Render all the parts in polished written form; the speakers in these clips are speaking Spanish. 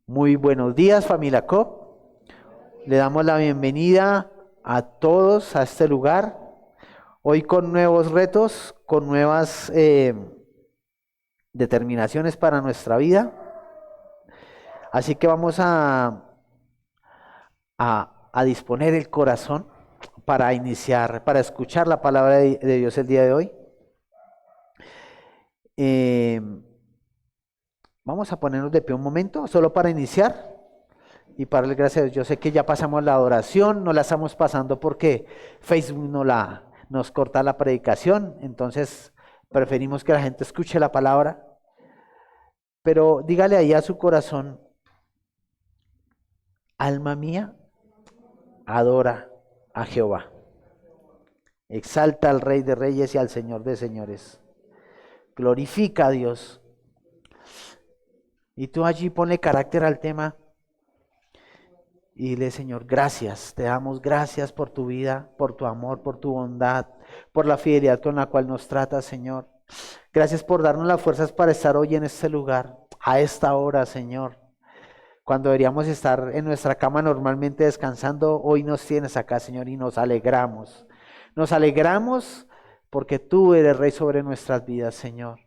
Muy buenos días, familia COP. Le damos la bienvenida a todos a este lugar. Hoy con nuevos retos, con nuevas determinaciones para nuestra vida. Así que vamos a disponer el corazón para iniciar, para escuchar la palabra de Dios el día de hoy. Eh, Vamos a ponernos de pie un momento, solo para iniciar. Y para darle gracias a Dios, yo sé que ya pasamos la adoración, no la estamos pasando porque Facebook nos corta la predicación, entonces preferimos que la gente escuche la palabra. Pero dígale ahí a su corazón, alma mía, adora a Jehová. Exalta al Rey de Reyes y al Señor de Señores. Glorifica a Dios. Y tú allí ponle carácter al tema. Y dile, Señor, gracias, te damos gracias por tu vida, por tu amor, por tu bondad, por la fidelidad con la cual nos tratas, Señor. Gracias por darnos las fuerzas para estar hoy en este lugar, a esta hora, Señor. Cuando deberíamos estar en nuestra cama normalmente descansando, hoy nos tienes acá, Señor, y nos alegramos. Nos alegramos porque tú eres Rey sobre nuestras vidas, Señor.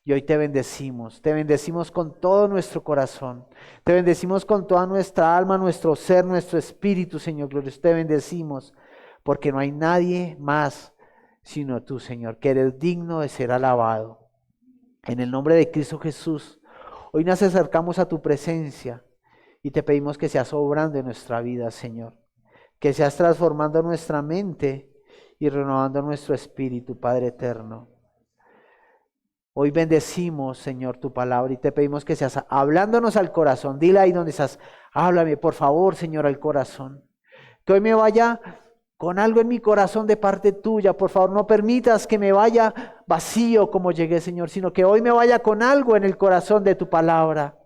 Y hoy te bendecimos con todo nuestro corazón, te bendecimos con toda nuestra alma, nuestro ser, nuestro espíritu, Señor glorioso, te bendecimos, porque no hay nadie más sino tú, Señor, que eres digno de ser alabado. En el nombre de Cristo Jesús, hoy nos acercamos a tu presencia y te pedimos que seas obrando en nuestra vida, Señor, que seas transformando nuestra mente y renovando nuestro espíritu, Padre eterno. Hoy bendecimos, Señor, tu palabra y te pedimos que seas hablándonos al corazón. Dile ahí donde estás, háblame, por favor, Señor, al corazón. Que hoy me vaya con algo en mi corazón de parte tuya. Por favor, no permitas que me vaya vacío como llegué, Señor, sino que hoy me vaya con algo en el corazón de tu palabra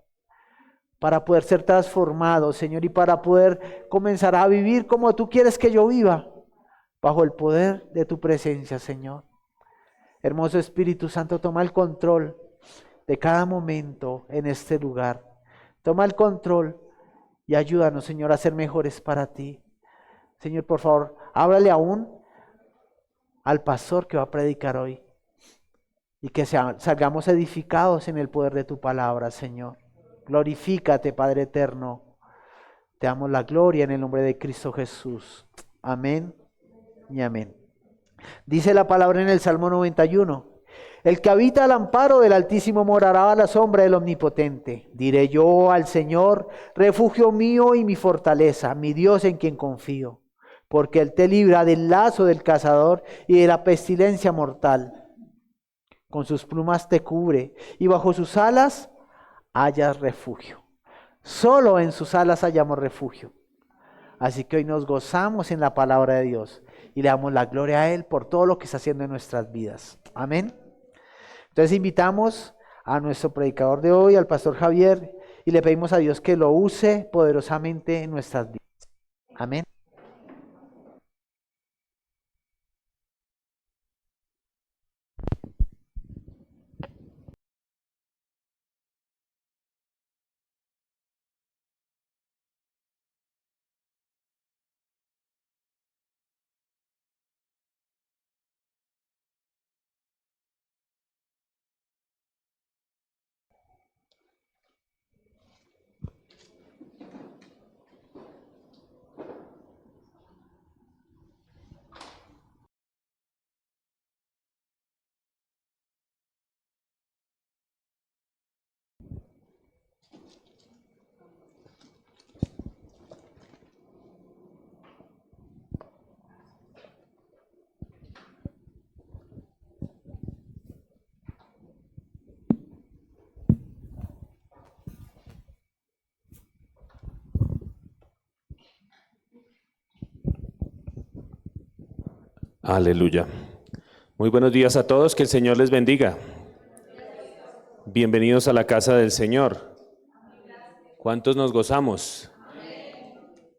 para poder ser transformado, Señor, y para poder comenzar a vivir como tú quieres que yo viva, bajo el poder de tu presencia, Señor. Hermoso Espíritu Santo, toma el control de cada momento en este lugar. Toma el control y ayúdanos, Señor, a ser mejores para ti. Señor, por favor, háblale aún al pastor que va a predicar hoy y que salgamos edificados en el poder de tu palabra, Señor. Glorifícate, Padre eterno. Te damos la gloria en el nombre de Cristo Jesús. Amén y amén. Dice la palabra en el Salmo 91. El que habita al amparo del Altísimo morará a la sombra del Omnipotente. Diré yo al Señor, refugio mío y mi fortaleza, mi Dios en quien confío. Porque Él te libra del lazo del cazador y de la pestilencia mortal. Con sus plumas te cubre y bajo sus alas hallas refugio. Solo en sus alas hallamos refugio. Así que hoy nos gozamos en la palabra de Dios y le damos la gloria a Él por todo lo que está haciendo en nuestras vidas. Amén. Entonces invitamos a nuestro predicador de hoy, al pastor Javier, y le pedimos a Dios que lo use poderosamente en nuestras vidas. Amén. Aleluya. Muy buenos días a todos, que el Señor les bendiga. Bienvenidos a la casa del Señor. ¿Cuántos nos gozamos?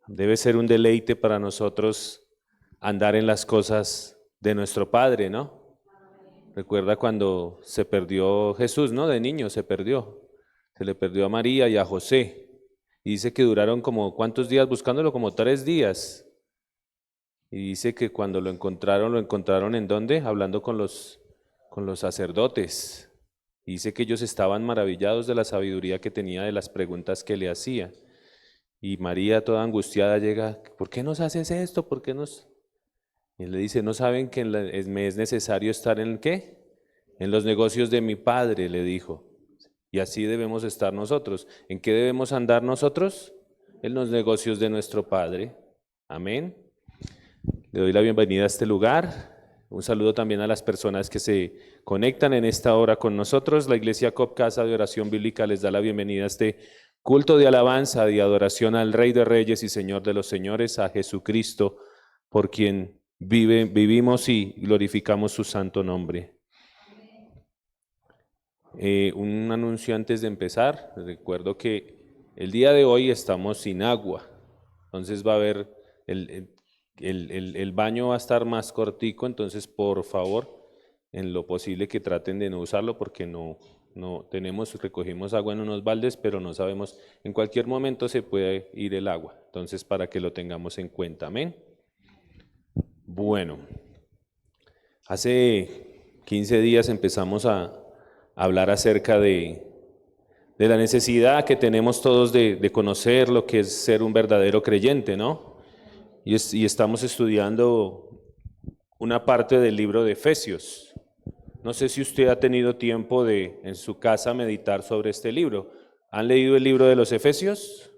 Debe ser un deleite para nosotros andar en las cosas de nuestro Padre, ¿no? Recuerda cuando se perdió Jesús, ¿no? De niño se perdió. Se le perdió a María y a José. Y dice que duraron como, ¿cuántos días buscándolo? Como 3 días. Y dice que cuando lo encontraron ¿en dónde? Hablando con los sacerdotes. Y dice que ellos estaban maravillados de la sabiduría que tenía, de las preguntas que le hacía. Y María, toda angustiada, llega, ¿por qué nos haces esto? ¿Por qué nos...? Y él le dice, ¿no saben que me es necesario estar en qué? En los negocios de mi padre, le dijo. Y así debemos estar nosotros. ¿En qué debemos andar nosotros? En los negocios de nuestro Padre. Amén. Le doy la bienvenida a este lugar. Un saludo también a las personas que se conectan en esta hora con nosotros. La Iglesia COP Casa de Oración Bíblica les da la bienvenida a este culto de alabanza y adoración al Rey de Reyes y Señor de los Señores, a Jesucristo, por quien vivimos y glorificamos su santo nombre. Un anuncio antes de empezar. Recuerdo que el día de hoy estamos sin agua, entonces va a haber, el baño va a estar más cortico, entonces por favor, en lo posible que traten de no usarlo porque no recogimos agua en unos baldes, pero no sabemos, en cualquier momento se puede ir el agua, entonces para que lo tengamos en cuenta, amén. Bueno, hace 15 días empezamos a hablar acerca de la necesidad que tenemos todos de conocer lo que es ser un verdadero creyente, ¿no? Y estamos estudiando una parte del libro de Efesios. No sé si usted ha tenido tiempo de en su casa meditar sobre este libro. ¿Han leído el libro de los Efesios?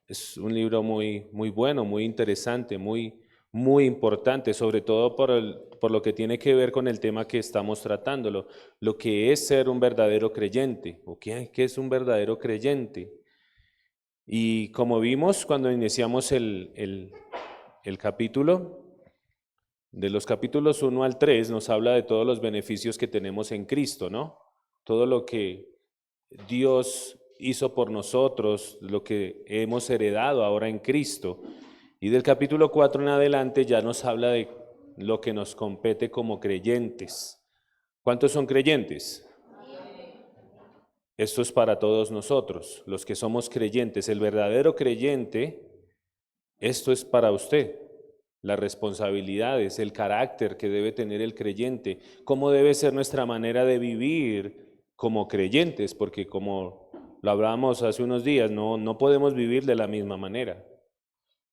Es un libro muy, muy bueno, muy interesante, muy importante, sobre todo por lo que tiene que ver con el tema que estamos tratando, lo que es ser un verdadero creyente, o qué es un verdadero creyente. Y como vimos cuando iniciamos el capítulo, de los capítulos 1 al 3 nos habla de todos los beneficios que tenemos en Cristo, ¿no? Todo lo que Dios hizo por nosotros, lo que hemos heredado ahora en Cristo. Y del capítulo 4 en adelante ya nos habla de lo que nos compete como creyentes. ¿Cuántos son creyentes? Esto es para todos nosotros, los que somos creyentes. El verdadero creyente, esto es para usted. Las responsabilidades, el carácter que debe tener el creyente, cómo debe ser nuestra manera de vivir como creyentes, porque como lo hablábamos hace unos días, no podemos vivir de la misma manera.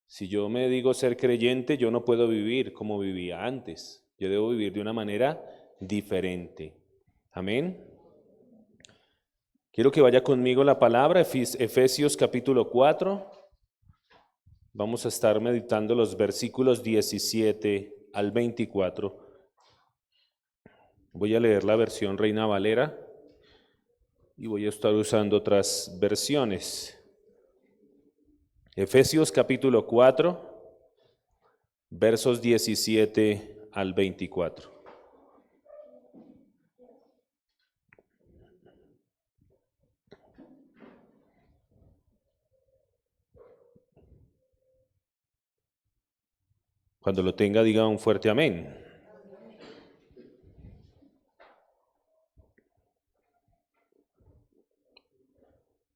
Si yo me digo ser creyente, yo no puedo vivir como vivía antes. Yo debo vivir de una manera diferente. Amén. Quiero que vaya conmigo la palabra, Efesios capítulo 4. Vamos a estar meditando los versículos 17 al 24. Voy a leer la versión Reina Valera y voy a estar usando otras versiones. Efesios capítulo 4, versos 17 al 24. Cuando lo tenga, diga un fuerte amén.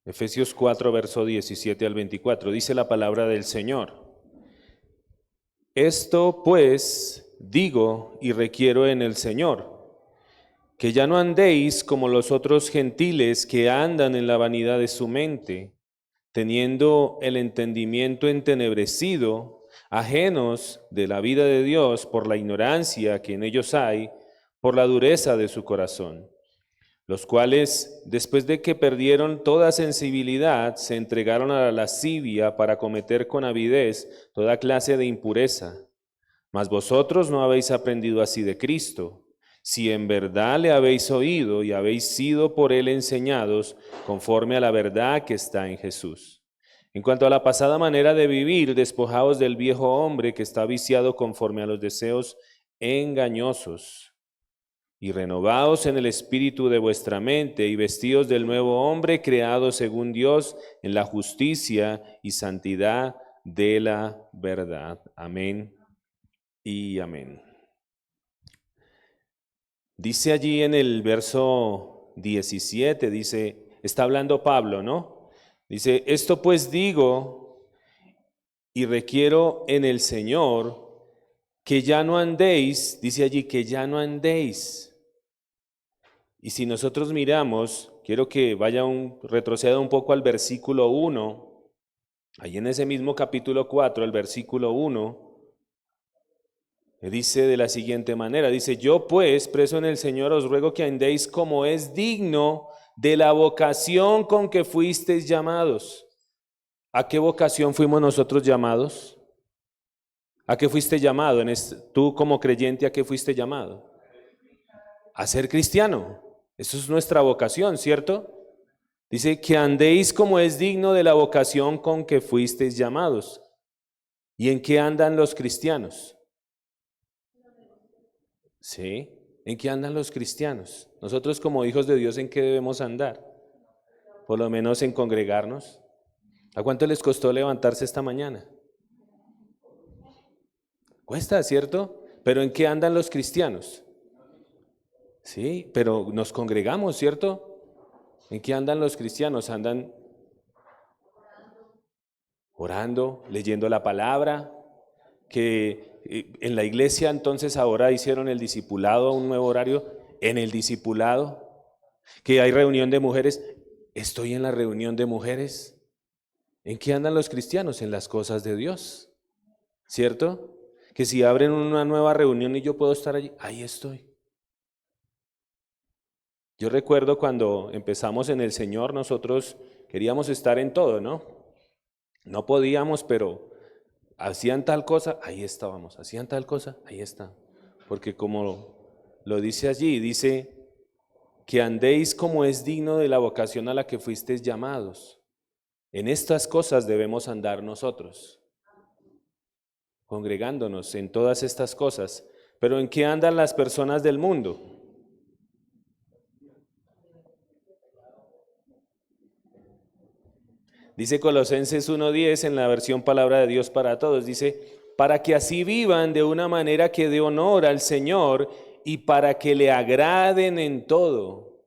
Efesios 4, verso 17 al 24, dice la palabra del Señor. Esto pues digo y requiero en el Señor, que ya no andéis como los otros gentiles que andan en la vanidad de su mente, teniendo el entendimiento entenebrecido, ajenos de la vida de Dios por la ignorancia que en ellos hay, por la dureza de su corazón, los cuales, después de que perdieron toda sensibilidad, se entregaron a la lascivia para cometer con avidez toda clase de impureza. Mas vosotros no habéis aprendido así de Cristo, si en verdad le habéis oído y habéis sido por él enseñados conforme a la verdad que está en Jesús. En cuanto a la pasada manera de vivir, despojaos del viejo hombre que está viciado conforme a los deseos engañosos, y renovaos en el espíritu de vuestra mente, y vestíos del nuevo hombre creado según Dios en la justicia y santidad de la verdad. Amén y amén. Dice allí en el verso 17, está hablando Pablo, ¿no? Dice, esto pues digo y requiero en el Señor que ya no andéis, dice allí, que ya no andéis. Y si nosotros miramos, quiero que retroceda un poco al versículo 1, ahí en ese mismo capítulo 4, el versículo 1, dice de la siguiente manera, dice, yo pues, preso en el Señor, os ruego que andéis como es digno de la vocación con que fuisteis llamados. ¿A qué vocación fuimos nosotros llamados? ¿A qué fuiste llamado? Tú como creyente, ¿a qué fuiste llamado? A ser cristiano. Eso es nuestra vocación, ¿cierto? Dice que andéis como es digno de la vocación con que fuisteis llamados. ¿Y en qué andan los cristianos? ¿Sí? ¿En qué andan los cristianos? Nosotros como hijos de Dios, ¿en qué debemos andar? Por lo menos en congregarnos. ¿A cuánto les costó levantarse esta mañana? Cuesta, ¿cierto? Pero ¿en qué andan los cristianos? Sí, pero nos congregamos, ¿cierto? ¿En qué andan los cristianos? Andan orando, leyendo la palabra, que en la iglesia entonces ahora hicieron el discipulado, un nuevo horario en el discipulado, que hay reunión de mujeres, estoy en la reunión de mujeres. ¿En qué andan los cristianos? En las cosas de Dios, ¿cierto? Que si abren una nueva reunión y yo puedo estar allí, ahí estoy. Yo recuerdo cuando empezamos en el Señor, nosotros queríamos estar en todo, ¿no? No podíamos, pero hacían tal cosa, ahí estábamos. Hacían tal cosa, ahí está. Porque como lo dice allí, dice que andéis como es digno de la vocación a la que fuisteis llamados. En estas cosas debemos andar nosotros, congregándonos en todas estas cosas. Pero ¿en qué andan las personas del mundo? Dice Colosenses 1:10 en la versión Palabra de Dios para Todos, dice, para que así vivan de una manera que dé honor al Señor y para que le agraden en todo,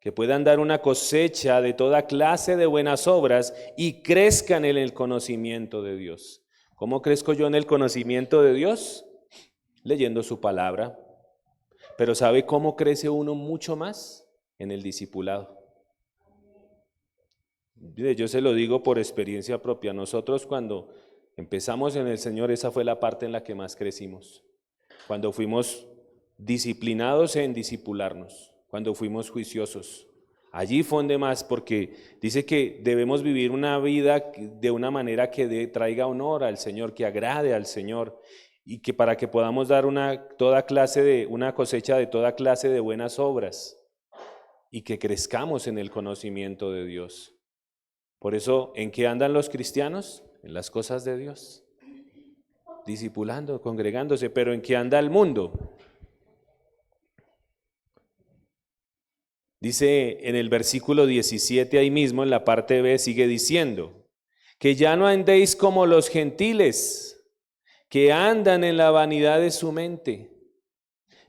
que puedan dar una cosecha de toda clase de buenas obras y crezcan en el conocimiento de Dios. ¿Cómo crezco yo en el conocimiento de Dios? Leyendo su palabra. Pero ¿sabe cómo crece uno mucho más? En el discipulado. Yo se lo digo por experiencia propia. Nosotros cuando empezamos en el Señor, esa fue la parte en la que más crecimos. Cuando fuimos disciplinados en discipularnos, cuando fuimos juiciosos. Allí fue donde más, porque dice que debemos vivir una vida de una manera que traiga honor al Señor, que agrade al Señor, y que para que podamos dar una cosecha de toda clase de buenas obras, y que crezcamos en el conocimiento de Dios. Por eso, ¿en qué andan los cristianos? En las cosas de Dios, discipulando, congregándose. Pero ¿en qué anda el mundo? Dice en el versículo 17 ahí mismo, en la parte B, sigue diciendo, que ya no andéis como los gentiles, que andan en la vanidad de su mente.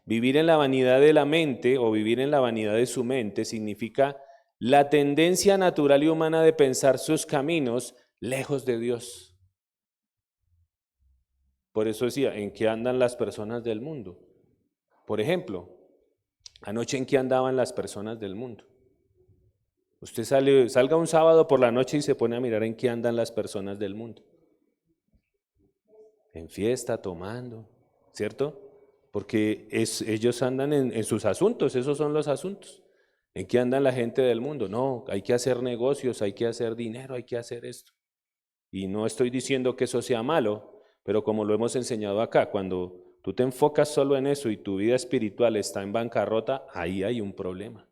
Vivir en la vanidad de la mente o vivir en la vanidad de su mente significa la tendencia natural y humana de pensar sus caminos lejos de Dios. Por eso decía, ¿en qué andan las personas del mundo? Por ejemplo, anoche, ¿en qué andaban las personas del mundo? Usted salga un sábado por la noche y se pone a mirar en qué andan las personas del mundo. En fiesta, tomando, ¿cierto? Porque ellos andan en sus asuntos, esos son los asuntos. ¿En qué andan la gente del mundo? No, hay que hacer negocios, hay que hacer dinero, hay que hacer esto. Y no estoy diciendo que eso sea malo, pero como lo hemos enseñado acá, cuando tú te enfocas solo en eso y tu vida espiritual está en bancarrota, ahí hay un problema.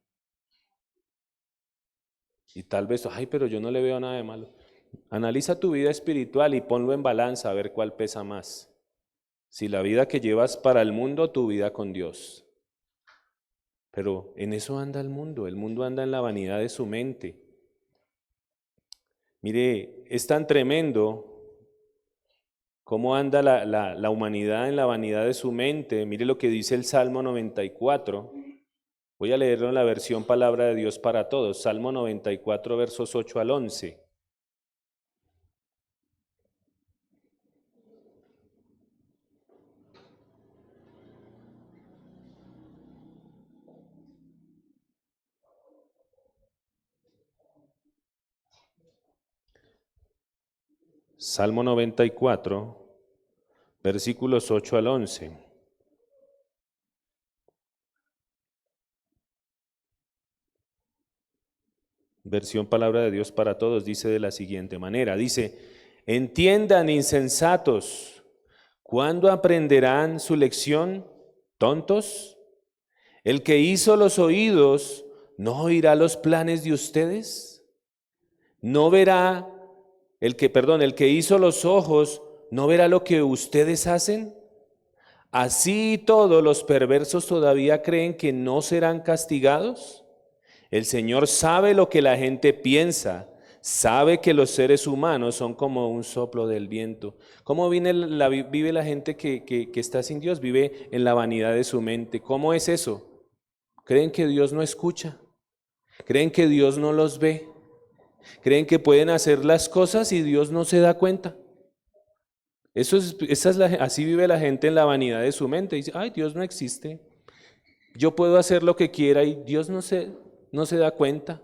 Y tal vez, pero yo no le veo nada de malo. Analiza tu vida espiritual y ponlo en balanza a ver cuál pesa más. Si la vida que llevas para el mundo o tu vida con Dios. Pero en eso anda el mundo anda en la vanidad de su mente. Mire, es tan tremendo cómo anda la humanidad en la vanidad de su mente. Mire lo que dice el Salmo 94. Voy a leerlo en la versión Palabra de Dios para Todos. Salmo 94, versos 8 al 11. Salmo 94, versículos 8 al 11. Versión Palabra de Dios para Todos dice de la siguiente manera, dice, entiendan insensatos, ¿cuándo aprenderán su lección, tontos? El que hizo los oídos, ¿no oirá los planes de ustedes? ¿No verá, el que hizo los ojos, ¿no verá lo que ustedes hacen? Así todos los perversos todavía creen que no serán castigados. El Señor sabe lo que la gente piensa, sabe que los seres humanos son como un soplo del viento. ¿Cómo vive la gente que está sin Dios? Vive en la vanidad de su mente. ¿Cómo es eso? Creen que Dios no escucha, creen que Dios no los ve, creen que pueden hacer las cosas y Dios no se da cuenta. Así vive la gente en la vanidad de su mente. Dice, ay, Dios no existe, yo puedo hacer lo que quiera y Dios no se da cuenta.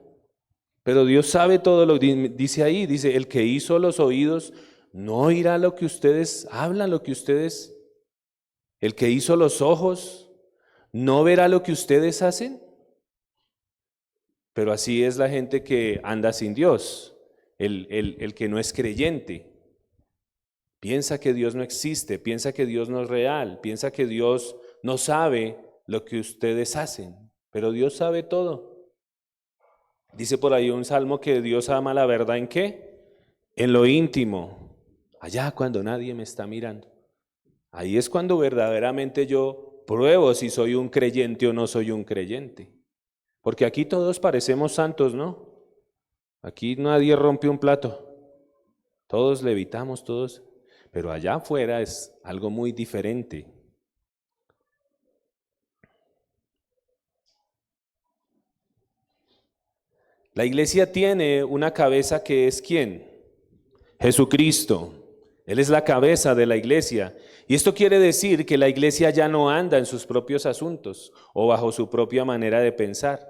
Pero Dios sabe todo lo que dice ahí. Dice, el que hizo los oídos no oirá lo que ustedes hablan, el que hizo los ojos no verá lo que ustedes hacen. Pero así es la gente que anda sin Dios, el que no es creyente. Piensa que Dios no existe, piensa que Dios no es real, piensa que Dios no sabe lo que ustedes hacen, pero Dios sabe todo. Dice por ahí un salmo que Dios ama la verdad ¿en qué? En lo íntimo, allá cuando nadie me está mirando. Ahí es cuando verdaderamente yo pruebo si soy un creyente o no soy un creyente. Porque aquí todos parecemos santos, ¿no? Aquí nadie rompe un plato. Todos levitamos, todos. Pero allá afuera es algo muy diferente. La iglesia tiene una cabeza que es ¿quién? Jesucristo. Él es la cabeza de la iglesia. Y esto quiere decir que la iglesia ya no anda en sus propios asuntos o bajo su propia manera de pensar.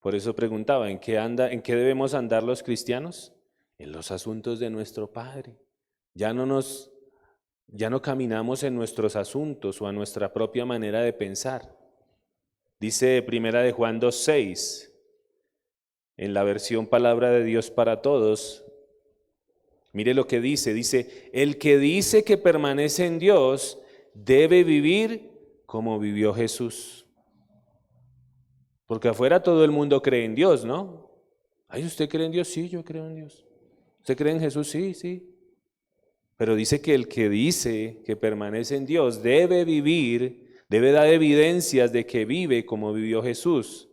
Por eso preguntaba, ¿en qué debemos andar los cristianos? En los asuntos de nuestro Padre. Ya no caminamos en nuestros asuntos o a nuestra propia manera de pensar. Dice Primera de Juan 2:6, en la versión Palabra de Dios para Todos. Mire lo que dice, el que dice que permanece en Dios debe vivir como vivió Jesús. Porque afuera todo el mundo cree en Dios, ¿no? Ay, ¿usted cree en Dios? Sí, yo creo en Dios. ¿Usted cree en Jesús? Sí, sí. Pero dice que el que dice que permanece en Dios debe vivir, debe dar evidencias de que vive como vivió Jesús.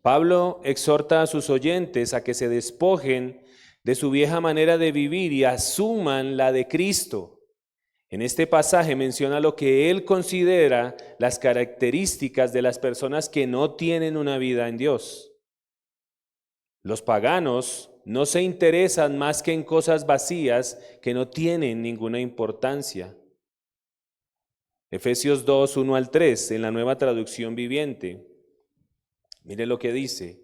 Pablo exhorta a sus oyentes a que se despojen de su vieja manera de vivir y asuman la de Cristo. En este pasaje menciona lo que él considera las características de las personas que no tienen una vida en Dios. Los paganos no se interesan más que en cosas vacías que no tienen ninguna importancia. Efesios 2, 1 al 3, en la Nueva Traducción Viviente. Mire lo que dice.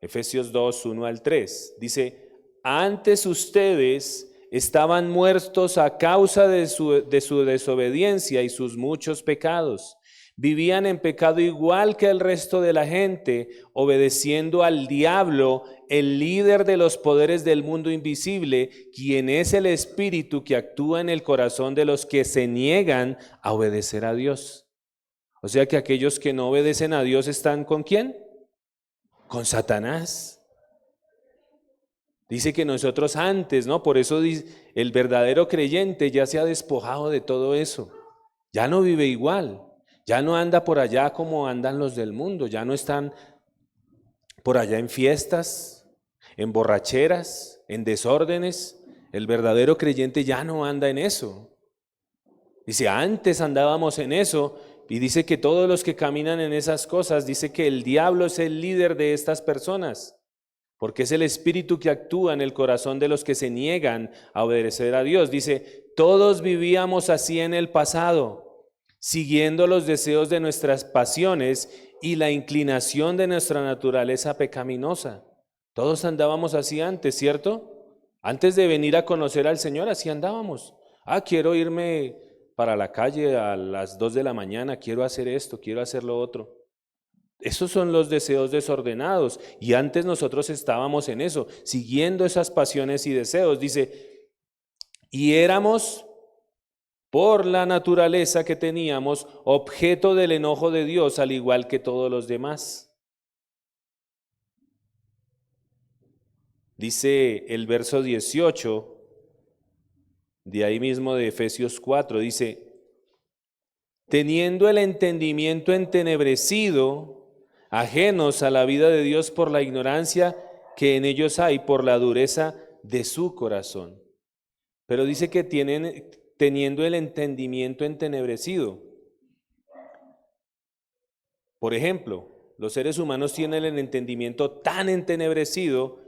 Efesios 2, 1 al 3. Dice, antes ustedes estaban muertos a causa de su desobediencia y sus muchos pecados. Vivían en pecado igual que el resto de la gente, obedeciendo al diablo, el líder de los poderes del mundo invisible, quien es el espíritu que actúa en el corazón de los que se niegan a obedecer a Dios. O sea que aquellos que no obedecen a Dios están ¿con quién? Con Satanás. Dice que nosotros antes, ¿no? Por eso el verdadero creyente ya se ha despojado de todo eso. Ya no vive igual. Ya no anda por allá como andan los del mundo. Ya no están por allá en fiestas, en borracheras, en desórdenes. El verdadero creyente ya no anda en eso. Dice, antes andábamos en eso. Y dice que todos los que caminan en esas cosas, dice que el diablo es el líder de estas personas. Porque es el espíritu que actúa en el corazón de los que se niegan a obedecer a Dios. Dice, todos vivíamos así en el pasado, siguiendo los deseos de nuestras pasiones y la inclinación de nuestra naturaleza pecaminosa. Todos andábamos así antes, ¿cierto? Antes de venir a conocer al Señor, así andábamos. Quiero irme para la calle a las 2 de la mañana, quiero hacer esto, quiero hacer lo otro. Esos son los deseos desordenados, y antes nosotros estábamos en eso, siguiendo esas pasiones y deseos. Dice, y éramos, por la naturaleza que teníamos, objeto del enojo de Dios, al igual que todos los demás. Dice el verso 18, de ahí mismo de Efesios 4, dice, teniendo el entendimiento entenebrecido, ajenos a la vida de Dios por la ignorancia que en ellos hay, por la dureza de su corazón. Pero dice que teniendo el entendimiento entenebrecido. Por ejemplo, los seres humanos tienen el entendimiento tan entenebrecido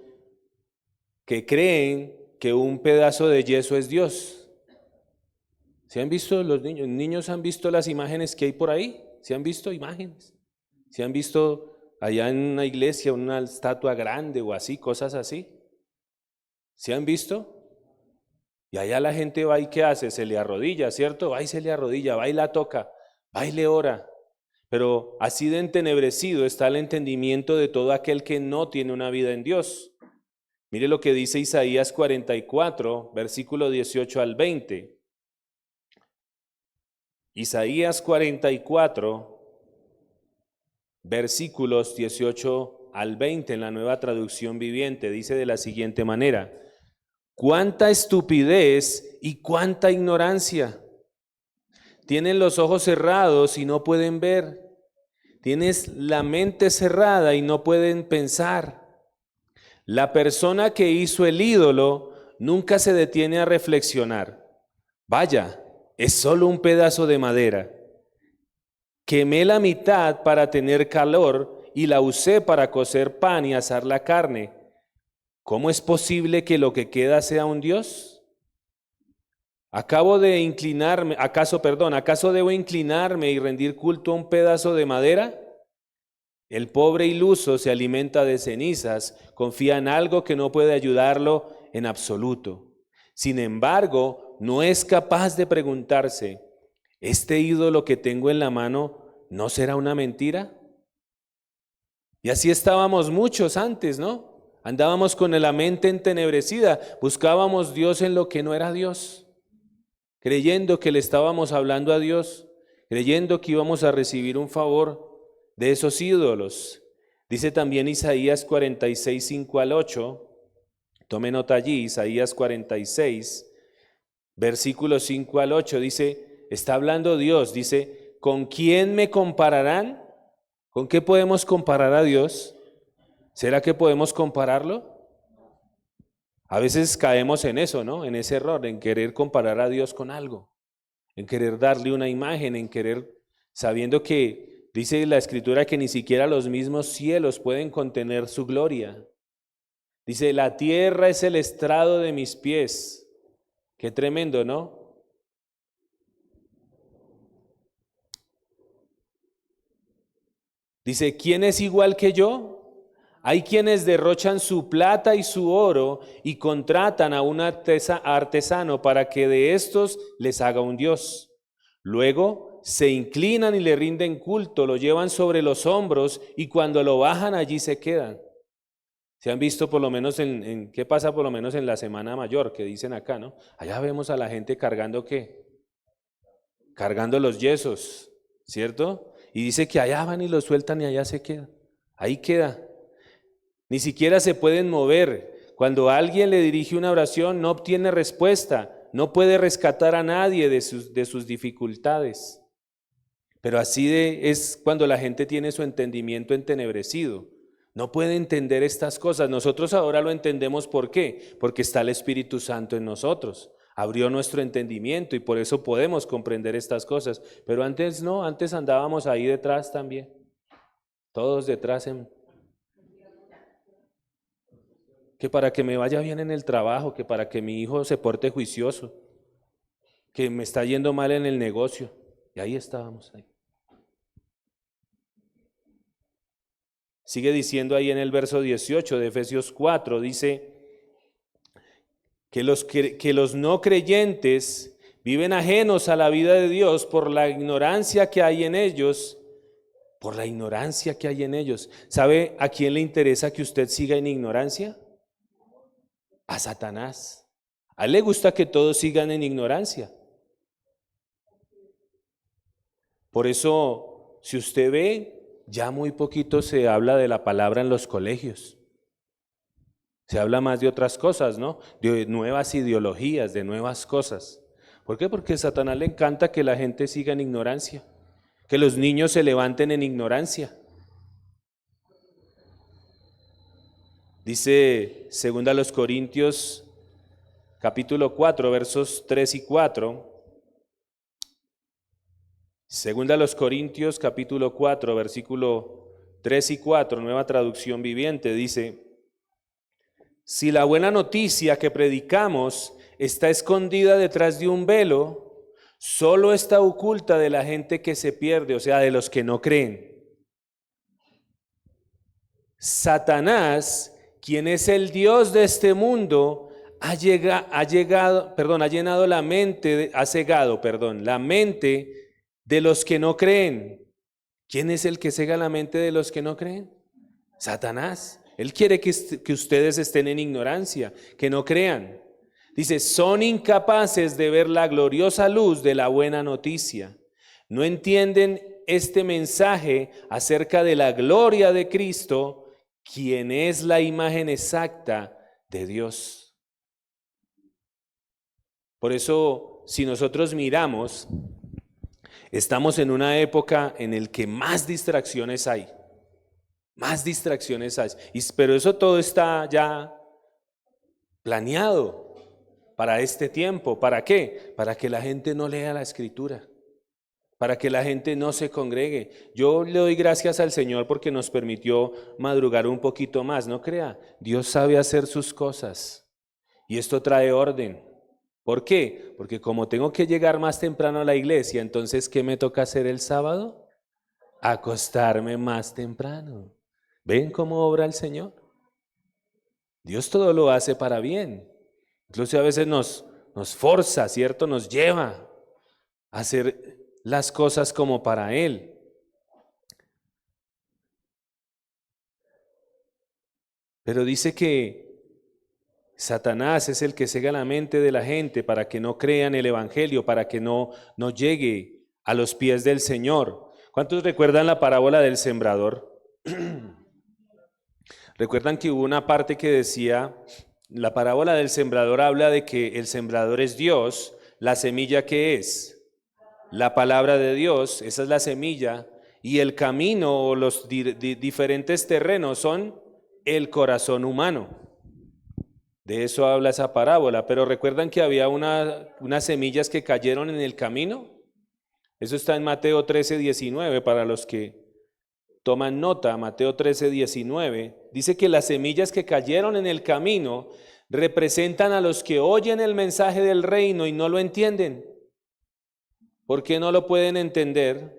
que creen que un pedazo de yeso es Dios. ¿Se han visto los niños? ¿Niños han visto las imágenes que hay por ahí? ¿Se han visto imágenes? ¿Se han visto allá en una iglesia una estatua grande o así, cosas así? ¿Se han visto? Y allá la gente va y ¿qué hace? Se le arrodilla, ¿cierto? Va y se le arrodilla, va y la toca, va y le ora. Pero así de entenebrecido está el entendimiento de todo aquel que no tiene una vida en Dios. Mire lo que dice Isaías 44, versículo 18 al 20. Isaías 44, versículos 18 al 20 en la Nueva Traducción Viviente, dice de la siguiente manera: cuánta estupidez y cuánta ignorancia. Tienen los ojos cerrados y no pueden ver. Tienes la mente cerrada y no pueden pensar. La persona que hizo el ídolo nunca se detiene a reflexionar. Vaya, es solo un pedazo de madera. Quemé la mitad para tener calor y la usé para cocer pan y asar la carne. ¿Cómo es posible que lo que queda sea un Dios? ¿Acaso debo inclinarme y rendir culto a un pedazo de madera? El pobre iluso se alimenta de cenizas, confía en algo que no puede ayudarlo en absoluto. Sin embargo, no es capaz de preguntarse, ¿este ídolo que tengo en la mano no será una mentira? Y así estábamos muchos antes, ¿no? Andábamos con la mente entenebrecida, buscábamos Dios en lo que no era Dios, creyendo que le estábamos hablando a Dios, creyendo que íbamos a recibir un favor de esos ídolos. Dice también Isaías 46, 5 al 8, tome nota allí, Isaías 46, versículos 5 al 8, dice, está hablando Dios, dice, ¿con quién me compararán? ¿Con qué podemos comparar a Dios? ¿Será que podemos compararlo? A veces caemos en eso, ¿no? En ese error, en querer comparar a Dios con algo, en querer darle una imagen, en querer, sabiendo que dice la Escritura que ni siquiera los mismos cielos pueden contener su gloria. Dice, la tierra es el estrado de mis pies. Qué tremendo, ¿no? Dice, ¿quién es igual que yo? Hay quienes derrochan su plata y su oro y contratan a un artesano para que de estos les haga un dios. Luego se inclinan y le rinden culto, lo llevan sobre los hombros y cuando lo bajan allí se quedan. Se han visto por lo menos ¿qué pasa por lo menos en la Semana Mayor? Que dicen acá, ¿no? Allá vemos a la gente cargando ¿qué? Cargando los yesos, ¿cierto? Y dice que allá van y lo sueltan y allá se queda. Ahí queda. Ni siquiera se pueden mover. Cuando alguien le dirige una oración no obtiene respuesta, no puede rescatar a nadie de sus dificultades. Pero así es cuando la gente tiene su entendimiento entenebrecido. No puede entender estas cosas. Nosotros ahora lo entendemos. ¿Por qué? Porque está el Espíritu Santo en nosotros. Abrió nuestro entendimiento y por eso podemos comprender estas cosas. Pero antes no, antes andábamos ahí detrás también. Todos detrás que para que me vaya bien en el trabajo, que para que mi hijo se porte juicioso. que me está yendo mal en el negocio. Y ahí estábamos ahí. Sigue diciendo ahí en el verso 18 de Efesios 4, dice que los no creyentes viven ajenos a la vida de Dios por la ignorancia que hay en ellos, por la ignorancia que hay en ellos. ¿Sabe a quién le interesa que usted siga en ignorancia? A Satanás. A él le gusta que todos sigan en ignorancia. Por eso, si usted ve, ya muy poquito se habla de la palabra en los colegios. Se habla más de otras cosas, ¿no? De nuevas ideologías, de nuevas cosas. ¿Por qué? Porque a Satanás le encanta que la gente siga en ignorancia, que los niños se levanten en ignorancia. Dice 2 Corintios capítulo 4, versos 3 y 4. 2 Corintios capítulo 4, versículo 3 y 4, Nueva Traducción Viviente, dice: si la buena noticia que predicamos está escondida detrás de un velo, solo está oculta de la gente que se pierde, o sea, de los que no creen. Satanás, quien es el Dios de este mundo, ha llenado la mente, ha cegado, la mente de los que no creen. ¿Quién es el que cega la mente de los que no creen? Satanás. Él quiere que ustedes estén en ignorancia, que no crean. Dice, son incapaces de ver la gloriosa luz de la buena noticia. No entienden este mensaje acerca de la gloria de Cristo, quien es la imagen exacta de Dios. Por eso, si nosotros miramos, estamos en una época en la que más distracciones hay. Más distracciones hay. Pero eso todo está ya planeado para este tiempo. ¿Para qué? Para que la gente no lea la Escritura. Para que la gente no se congregue. Yo le doy gracias al Señor porque nos permitió madrugar un poquito más. No crea, Dios sabe hacer sus cosas. Y esto trae orden. ¿Por qué? Porque como tengo que llegar más temprano a la iglesia, entonces ¿qué me toca hacer el sábado? Acostarme más temprano. ¿Ven cómo obra el Señor? Dios todo lo hace para bien. Incluso a veces nos forza, ¿cierto? Nos lleva a hacer las cosas como para Él. Pero dice que Satanás es el que cega la mente de la gente para que no crean el Evangelio, para que no llegue a los pies del Señor. ¿Cuántos recuerdan la parábola del sembrador? Recuerdan que hubo una parte que decía, la parábola del sembrador habla de que el sembrador es Dios, la semilla que es la palabra de Dios, esa es la semilla, y el camino o los diferentes terrenos son el corazón humano. De eso habla esa parábola, pero recuerdan que había unas semillas que cayeron en el camino. Eso está en Mateo 13:19 para los que toman nota. Mateo 13:19 dice que las semillas que cayeron en el camino representan a los que oyen el mensaje del reino y no lo entienden. ¿Por qué no lo pueden entender?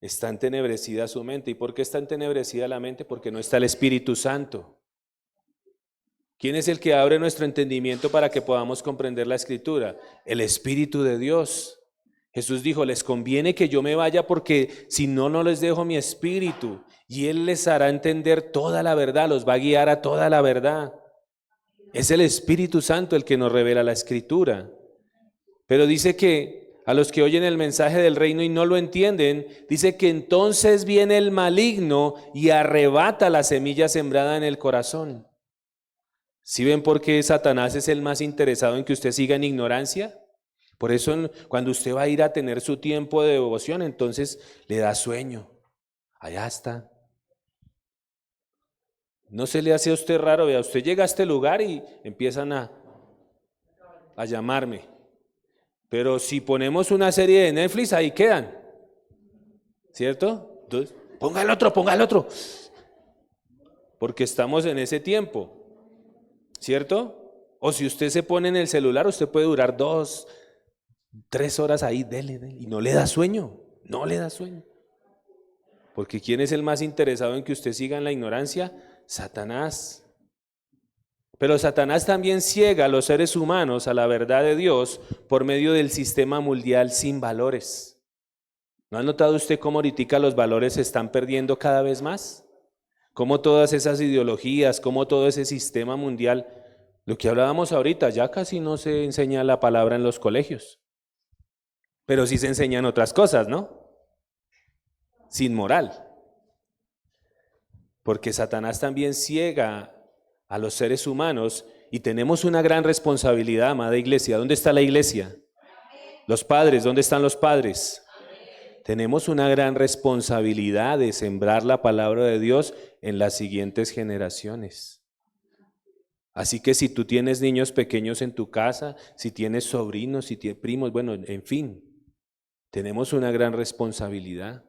Está entenebrecida su mente. ¿Y por qué está entenebrecida la mente? Porque no está el Espíritu Santo. ¿Quién es el que abre nuestro entendimiento para que podamos comprender la Escritura? El Espíritu de Dios. Jesús dijo, les conviene que yo me vaya porque si no, no les dejo mi Espíritu. Y Él les hará entender toda la verdad, los va a guiar a toda la verdad. Es el Espíritu Santo el que nos revela la Escritura. Pero dice que a los que oyen el mensaje del reino y no lo entienden, dice que entonces viene el maligno y arrebata la semilla sembrada en el corazón. ¿Sí ven por qué Satanás es el más interesado en que usted siga en ignorancia? Por eso cuando usted va a ir a tener su tiempo de devoción, entonces le da sueño. Allá está. No se le hace a usted raro, vea, usted llega a este lugar y empiezan a llamarme. Pero si ponemos una serie de Netflix, ahí quedan. ¿Cierto? Entonces, ponga el otro. Porque estamos en ese tiempo. ¿Cierto? O si usted se pone en el celular, usted puede durar 2, 3 horas ahí, dele, y no le da sueño, no le da sueño. Porque ¿quién es el más interesado en que usted siga en la ignorancia? Satanás. Pero Satanás también ciega a los seres humanos a la verdad de Dios por medio del sistema mundial sin valores. ¿No ha notado usted cómo ahorita los valores se están perdiendo cada vez más? Cómo todas esas ideologías, cómo todo ese sistema mundial, lo que hablábamos ahorita, ya casi no se enseña la palabra en los colegios. Pero sí se enseñan otras cosas, ¿no? Sin moral. Porque Satanás también ciega a los seres humanos y tenemos una gran responsabilidad, amada iglesia. ¿Dónde está la iglesia? Los padres, ¿dónde están los padres? Tenemos una gran responsabilidad de sembrar la palabra de Dios en las siguientes generaciones. Así que si tú tienes niños pequeños en tu casa, si tienes sobrinos, si tienes primos, bueno, en fin, tenemos una gran responsabilidad.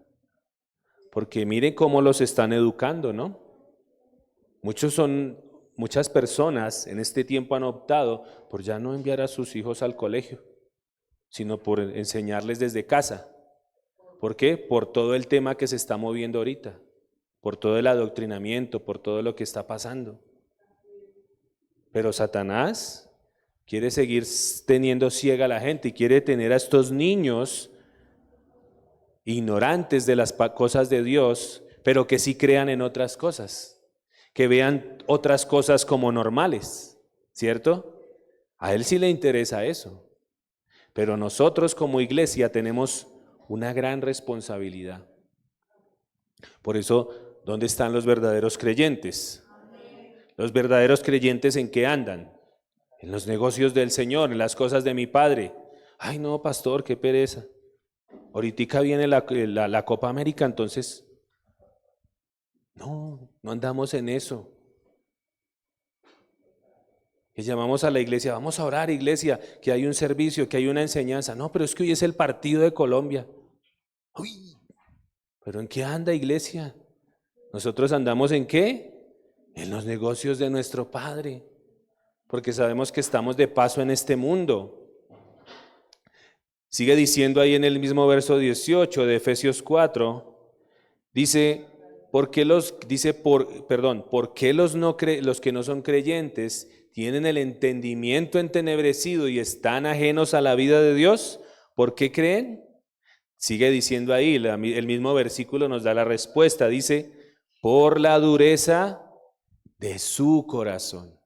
Porque miren cómo los están educando, ¿no? Muchas personas en este tiempo han optado por ya no enviar a sus hijos al colegio, sino por enseñarles desde casa. ¿Por qué? Por todo el tema que se está moviendo ahorita, por todo el adoctrinamiento, por todo lo que está pasando. Pero Satanás quiere seguir teniendo ciega a la gente y quiere tener a estos niños ignorantes de las cosas de Dios, pero que sí crean en otras cosas, que vean otras cosas como normales, ¿cierto? A él sí le interesa eso, pero nosotros como iglesia tenemos una gran responsabilidad. Por eso, ¿dónde están los verdaderos creyentes? Los verdaderos creyentes, ¿en qué andan? En los negocios del Señor, en las cosas de mi Padre. Ay no, pastor, qué pereza. Ahorita viene la Copa América, entonces no andamos en eso. Que llamamos a la iglesia, vamos a orar, iglesia, que hay un servicio, que hay una enseñanza. No, pero es que hoy es el partido de Colombia. Uy, ¿pero en qué anda, iglesia? ¿Nosotros andamos en qué? En los negocios de nuestro Padre, porque sabemos que estamos de paso en este mundo. Sigue diciendo ahí en el mismo verso 18 de Efesios 4, dice, ¿por qué los que no son creyentes tienen el entendimiento entenebrecido y están ajenos a la vida de Dios? ¿Por qué creen? Sigue diciendo ahí, el mismo versículo nos da la respuesta, dice, por la dureza de su corazón.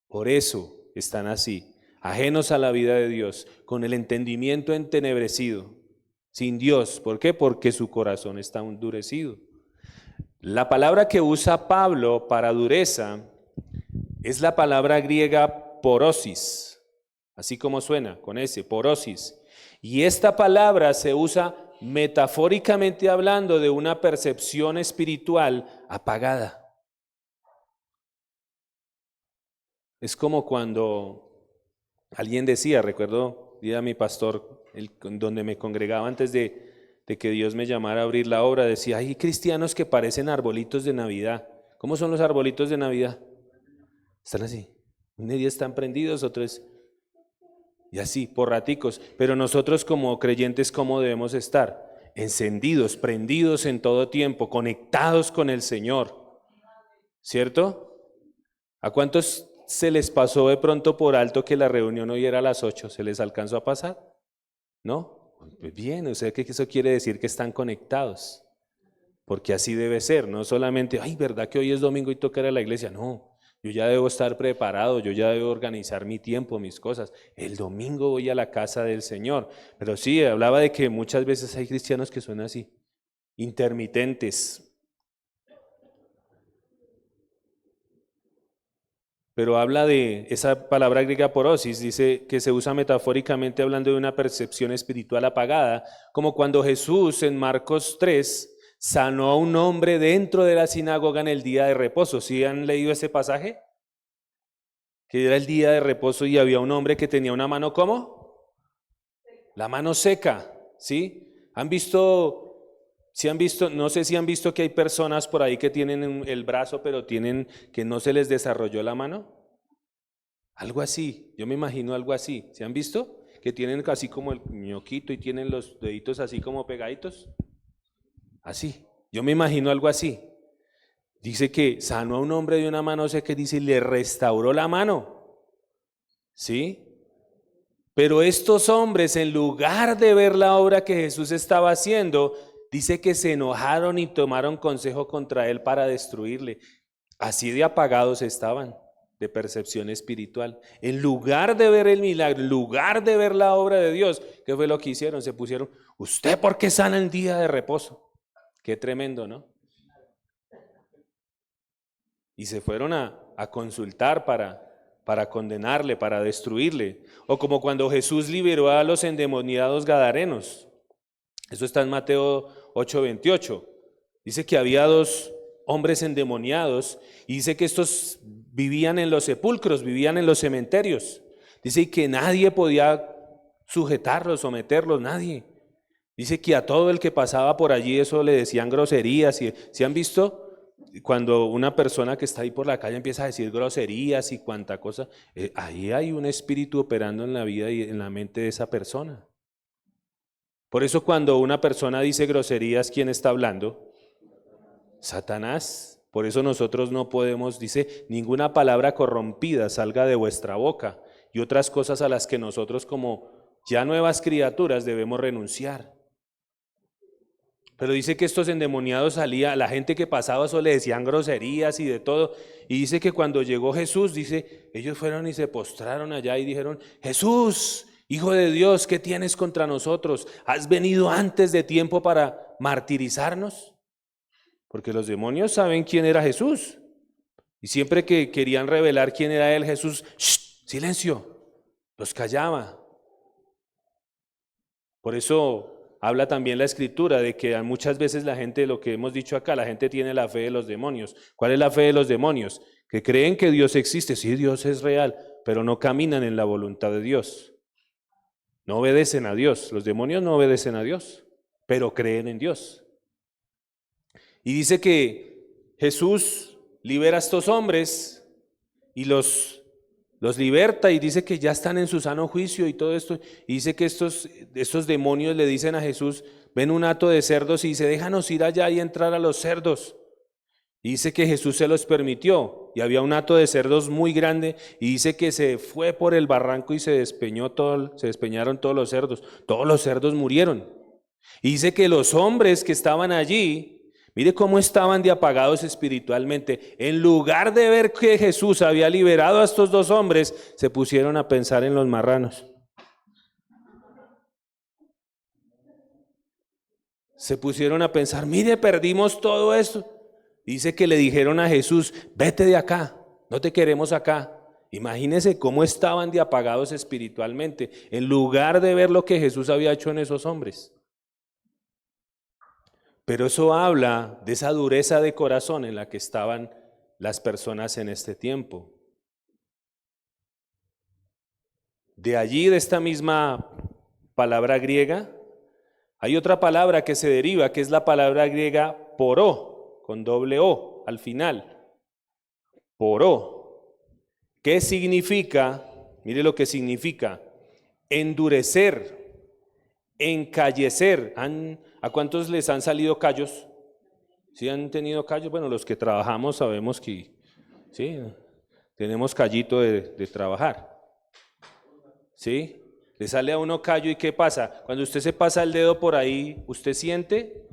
Por eso están así, ajenos a la vida de Dios, con el entendimiento entenebrecido, sin Dios. ¿Por qué? Porque su corazón está endurecido. La palabra que usa Pablo para dureza es la palabra griega porosis, así como suena, con ese, porosis. Y esta palabra se usa metafóricamente hablando de una percepción espiritual apagada. Es como cuando alguien decía, recuerdo, día mi pastor, donde me congregaba antes de que Dios me llamara a abrir la obra, decía, hay cristianos que parecen arbolitos de Navidad. ¿Cómo son los arbolitos de Navidad? Están así, un día están prendidos, otros y así, por raticos. Pero nosotros como creyentes, ¿cómo debemos estar? Encendidos, prendidos en todo tiempo, conectados con el Señor, ¿cierto? ¿A cuántos se les pasó de pronto por alto que la reunión hoy era a las 8? ¿Se les alcanzó a pasar? ¿No? Pues bien, o sea que eso quiere decir que están conectados, porque así debe ser, no solamente, ay, ¿verdad que hoy es domingo y toca ir a la iglesia? No, yo ya debo estar preparado, yo ya debo organizar mi tiempo, mis cosas. El domingo voy a la casa del Señor. Pero sí, hablaba de que muchas veces hay cristianos que son así, intermitentes. Pero habla de esa palabra griega porosis, dice que se usa metafóricamente hablando de una percepción espiritual apagada, como cuando Jesús en Marcos 3 sanó a un hombre dentro de la sinagoga en el día de reposo. ¿Sí han leído ese pasaje? Que era el día de reposo y había un hombre que tenía una mano, ¿cómo? La mano seca, ¿sí? ¿Han visto? Si han visto, no sé si han visto que hay personas por ahí que tienen el brazo, pero tienen que no se les desarrolló la mano. Algo así, yo me imagino algo así. ¿Se han visto? Que tienen así como el ñoquito y tienen los deditos así como pegaditos. Así, yo me imagino algo así. Dice que sanó a un hombre de una mano seca, dice, y le restauró la mano. ¿Sí? Pero estos hombres, en lugar de ver la obra que Jesús estaba haciendo, dice que se enojaron y tomaron consejo contra él para destruirle. Así de apagados estaban de percepción espiritual. En lugar de ver el milagro, en lugar de ver la obra de Dios, ¿qué fue lo que hicieron? Se pusieron, ¿usted por qué sana en día de reposo? Qué tremendo, ¿no? Y se fueron a consultar para condenarle, para destruirle. O como cuando Jesús liberó a los endemoniados gadarenos. Eso está en Mateo 8:28. Dice que había 2 hombres endemoniados y dice que estos vivían en los sepulcros, vivían en los cementerios. Dice que nadie podía sujetarlos, someterlos, nadie. Dice que a todo el que pasaba por allí eso le decían groserías. ¿Se han visto? Cuando una persona que está ahí por la calle empieza a decir groserías y cuanta cosa, ahí hay un espíritu operando en la vida y en la mente de esa persona. Por eso cuando una persona dice groserías, ¿quién está hablando? Satanás. Por eso nosotros no podemos, dice, ninguna palabra corrompida salga de vuestra boca y otras cosas a las que nosotros como ya nuevas criaturas debemos renunciar. Pero dice que estos endemoniados salía, la gente que pasaba eso le decían groserías y de todo. Y dice que cuando llegó Jesús, dice, ellos fueron y se postraron allá y dijeron, Jesús, Hijo de Dios, ¿qué tienes contra nosotros? ¿Has venido antes de tiempo para martirizarnos? Porque los demonios saben quién era Jesús. Y siempre que querían revelar quién era él, Jesús, ¡shh! Silencio, los callaba. Por eso habla también la Escritura de que muchas veces la gente, lo que hemos dicho acá, la gente tiene la fe de los demonios. ¿Cuál es la fe de los demonios? Que creen que Dios existe, sí, Dios es real, pero no caminan en la voluntad de Dios. No obedecen a Dios. Los demonios no obedecen a Dios, pero creen en Dios. Y dice que Jesús libera a estos hombres y los liberta y dice que ya están en su sano juicio y todo esto. Y dice que estos demonios le dicen a Jesús, ven un hato de cerdos y dice, déjanos ir allá y entrar a los cerdos. Y dice que Jesús se los permitió y había un hato de cerdos muy grande y dice que se fue por el barranco y se despeñaron todos los cerdos murieron. Y dice que los hombres que estaban allí, mire cómo estaban de apagados espiritualmente. En lugar de ver que Jesús había liberado a estos 2 hombres, se pusieron a pensar en los marranos. Se pusieron a pensar, mire, perdimos todo esto. Dice que le dijeron a Jesús, vete de acá, no te queremos acá. Imagínense cómo estaban de apagados espiritualmente, en lugar de ver lo que Jesús había hecho en esos hombres. Pero eso habla de esa dureza de corazón en la que estaban las personas en este tiempo. De allí, de esta misma palabra griega, hay otra palabra que se deriva, que es la palabra griega poró, con doble O al final. Poró. ¿Qué significa? Mire lo que significa. Endurecer, encallecer. ¿A cuántos les han salido callos? ¿Sí han tenido callos? Bueno, los que trabajamos sabemos que sí, tenemos callito de trabajar. ¿Sí? Le sale a uno callo y ¿qué pasa? Cuando usted se pasa el dedo por ahí, ¿usted siente?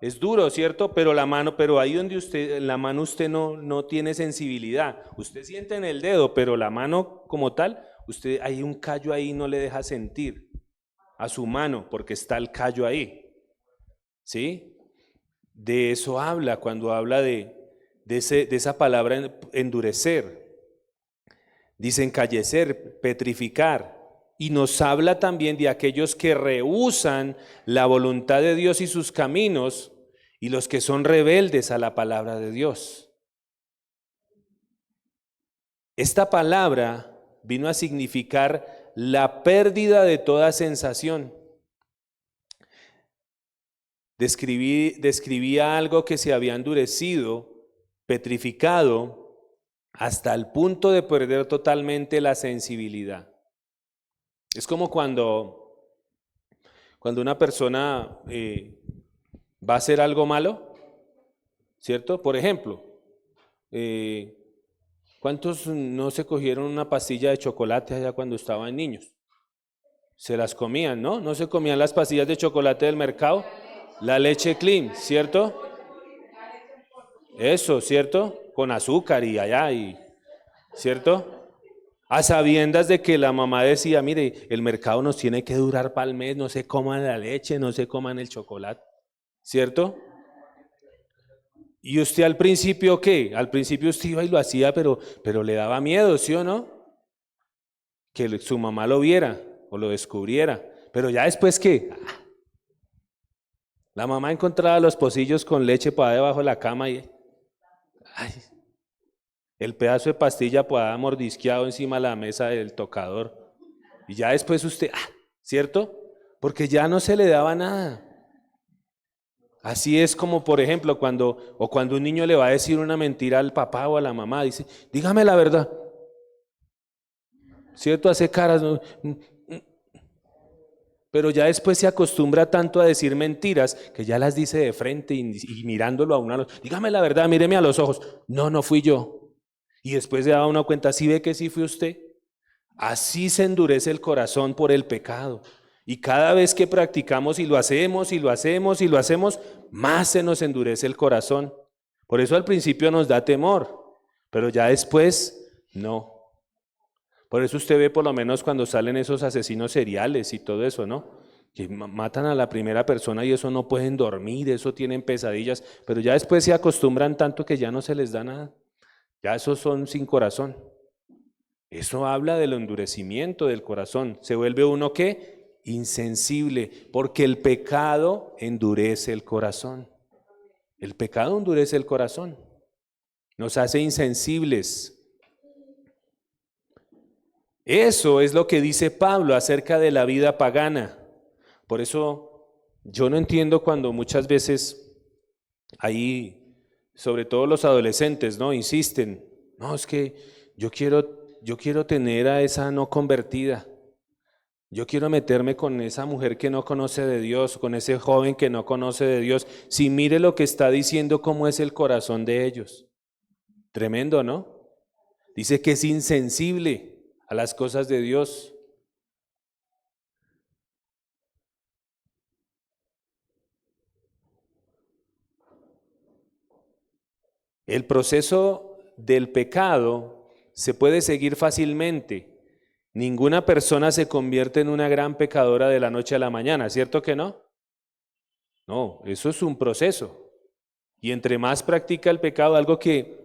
Es duro, ¿cierto? Pero ahí donde en la mano usted no tiene sensibilidad. Usted siente en el dedo, pero la mano como tal, hay un callo ahí, no le deja sentir a su mano porque está el callo ahí. ¿Sí? De eso habla cuando habla de esa palabra endurecer. Dice encallecer, petrificar. Y nos habla también de aquellos que rehúsan la voluntad de Dios y sus caminos y los que son rebeldes a la palabra de Dios. Esta palabra vino a significar la pérdida de toda sensación. Describía algo que se había endurecido, petrificado, hasta el punto de perder totalmente la sensibilidad. Es como cuando una persona va a hacer algo malo, ¿cierto? Por ejemplo, ¿cuántos no se cogieron una pastilla de chocolate allá cuando estaban niños? Se las comían, ¿no? ¿No se comían las pastillas de chocolate del mercado? La leche clean, ¿cierto? Eso, ¿cierto? Con azúcar y allá, ¿cierto? A sabiendas de que la mamá decía, mire, el mercado nos tiene que durar para el mes, no se coman la leche, no se coman el chocolate, ¿cierto? ¿Y usted al principio qué? Al principio usted iba y lo hacía, pero le daba miedo, ¿sí o no? Que su mamá lo viera o lo descubriera. Pero ya después, ¿qué? La mamá encontraba los pocillos con leche para debajo de la cama y ay, el pedazo de pastilla para mordisqueado encima de la mesa del tocador. Y ya después usted, ¿cierto? Porque ya no se le daba nada. Así es como, por ejemplo, cuando un niño le va a decir una mentira al papá o a la mamá, dice, dígame la verdad. ¿Cierto? Hace caras, ¿no? Pero ya después se acostumbra tanto a decir mentiras que ya las dice de frente y mirándolo a uno, dígame la verdad, míreme a los ojos. No, no fui yo. Y después se da uno cuenta, ¿sí ve que sí fue usted? Así se endurece el corazón por el pecado. Y cada vez que practicamos y lo hacemos y lo hacemos y lo hacemos, más se nos endurece el corazón. Por eso al principio nos da temor, pero ya después no. Por eso usted ve por lo menos cuando salen esos asesinos seriales y todo eso, ¿no? Que matan a la primera persona y eso no pueden dormir, eso tienen pesadillas, pero ya después se acostumbran tanto que ya no se les da nada. Ya esos son sin corazón. Eso habla del endurecimiento del corazón. Se vuelve uno ¿qué? Insensible, porque el pecado endurece el corazón. El pecado endurece el corazón. Nos hace insensibles. Eso es lo que dice Pablo acerca de la vida pagana. Por eso yo no entiendo cuando muchas veces ahí, sobre todo los adolescentes, ¿no? Insisten, no, es que yo quiero tener a esa no convertida. Yo quiero meterme con esa mujer que no conoce de Dios, con ese joven que no conoce de Dios. Si mire lo que está diciendo, cómo es el corazón de ellos. Tremendo, ¿no? Dice que es insensible a las cosas de Dios. El proceso del pecado se puede seguir fácilmente. Ninguna persona se convierte en una gran pecadora de la noche a la mañana, ¿cierto que no? No, eso es un proceso. Y entre más practica el pecado, algo que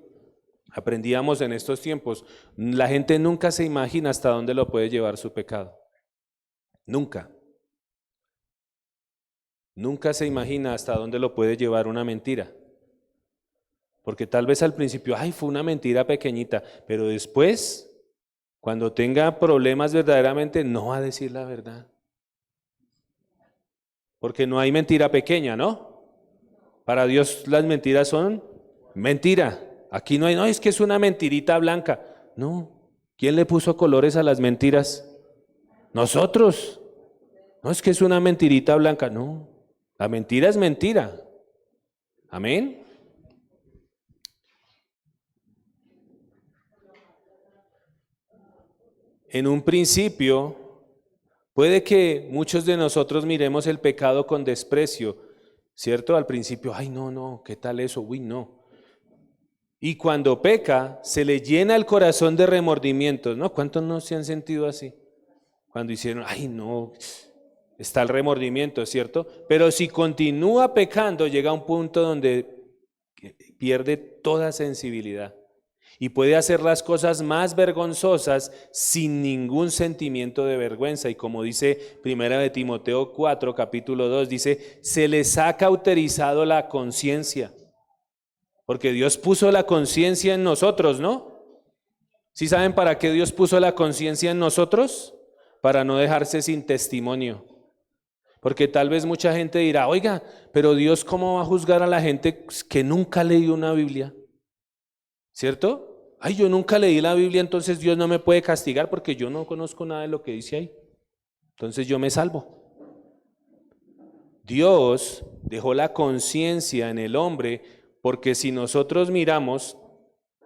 aprendíamos en estos tiempos, la gente nunca se imagina hasta dónde lo puede llevar su pecado. Nunca. Nunca se imagina hasta dónde lo puede llevar una mentira. Porque tal vez al principio, fue una mentira pequeñita, pero después, cuando tenga problemas verdaderamente, no va a decir la verdad. Porque no hay mentira pequeña, ¿no? Para Dios las mentiras son mentira. Aquí no hay, no, es que es una mentirita blanca. No, ¿quién le puso colores a las mentiras? Nosotros. No, es que es una mentirita blanca. No, la mentira es mentira. Amén. En un principio, puede que muchos de nosotros miremos el pecado con desprecio, ¿cierto? Al principio, no, ¿qué tal eso? Uy, no. Y cuando peca, se le llena el corazón de remordimientos, ¿no? ¿Cuántos no se han sentido así? Cuando hicieron, no, está el remordimiento, ¿cierto? Pero si continúa pecando, llega a un punto donde pierde toda sensibilidad. Y puede hacer las cosas más vergonzosas sin ningún sentimiento de vergüenza. Y como dice 1 de Timoteo 4, capítulo 2, dice, se les ha cauterizado la conciencia. Porque Dios puso la conciencia en nosotros, ¿no? ¿Sí saben para qué Dios puso la conciencia en nosotros? Para no dejarse sin testimonio. Porque tal vez mucha gente dirá, oiga, pero Dios ¿cómo va a juzgar a la gente que nunca leyó una Biblia? ¿Cierto? Ay, yo nunca leí la Biblia, entonces Dios no me puede castigar porque yo no conozco nada de lo que dice ahí. Entonces yo me salvo. Dios dejó la conciencia en el hombre porque si nosotros miramos,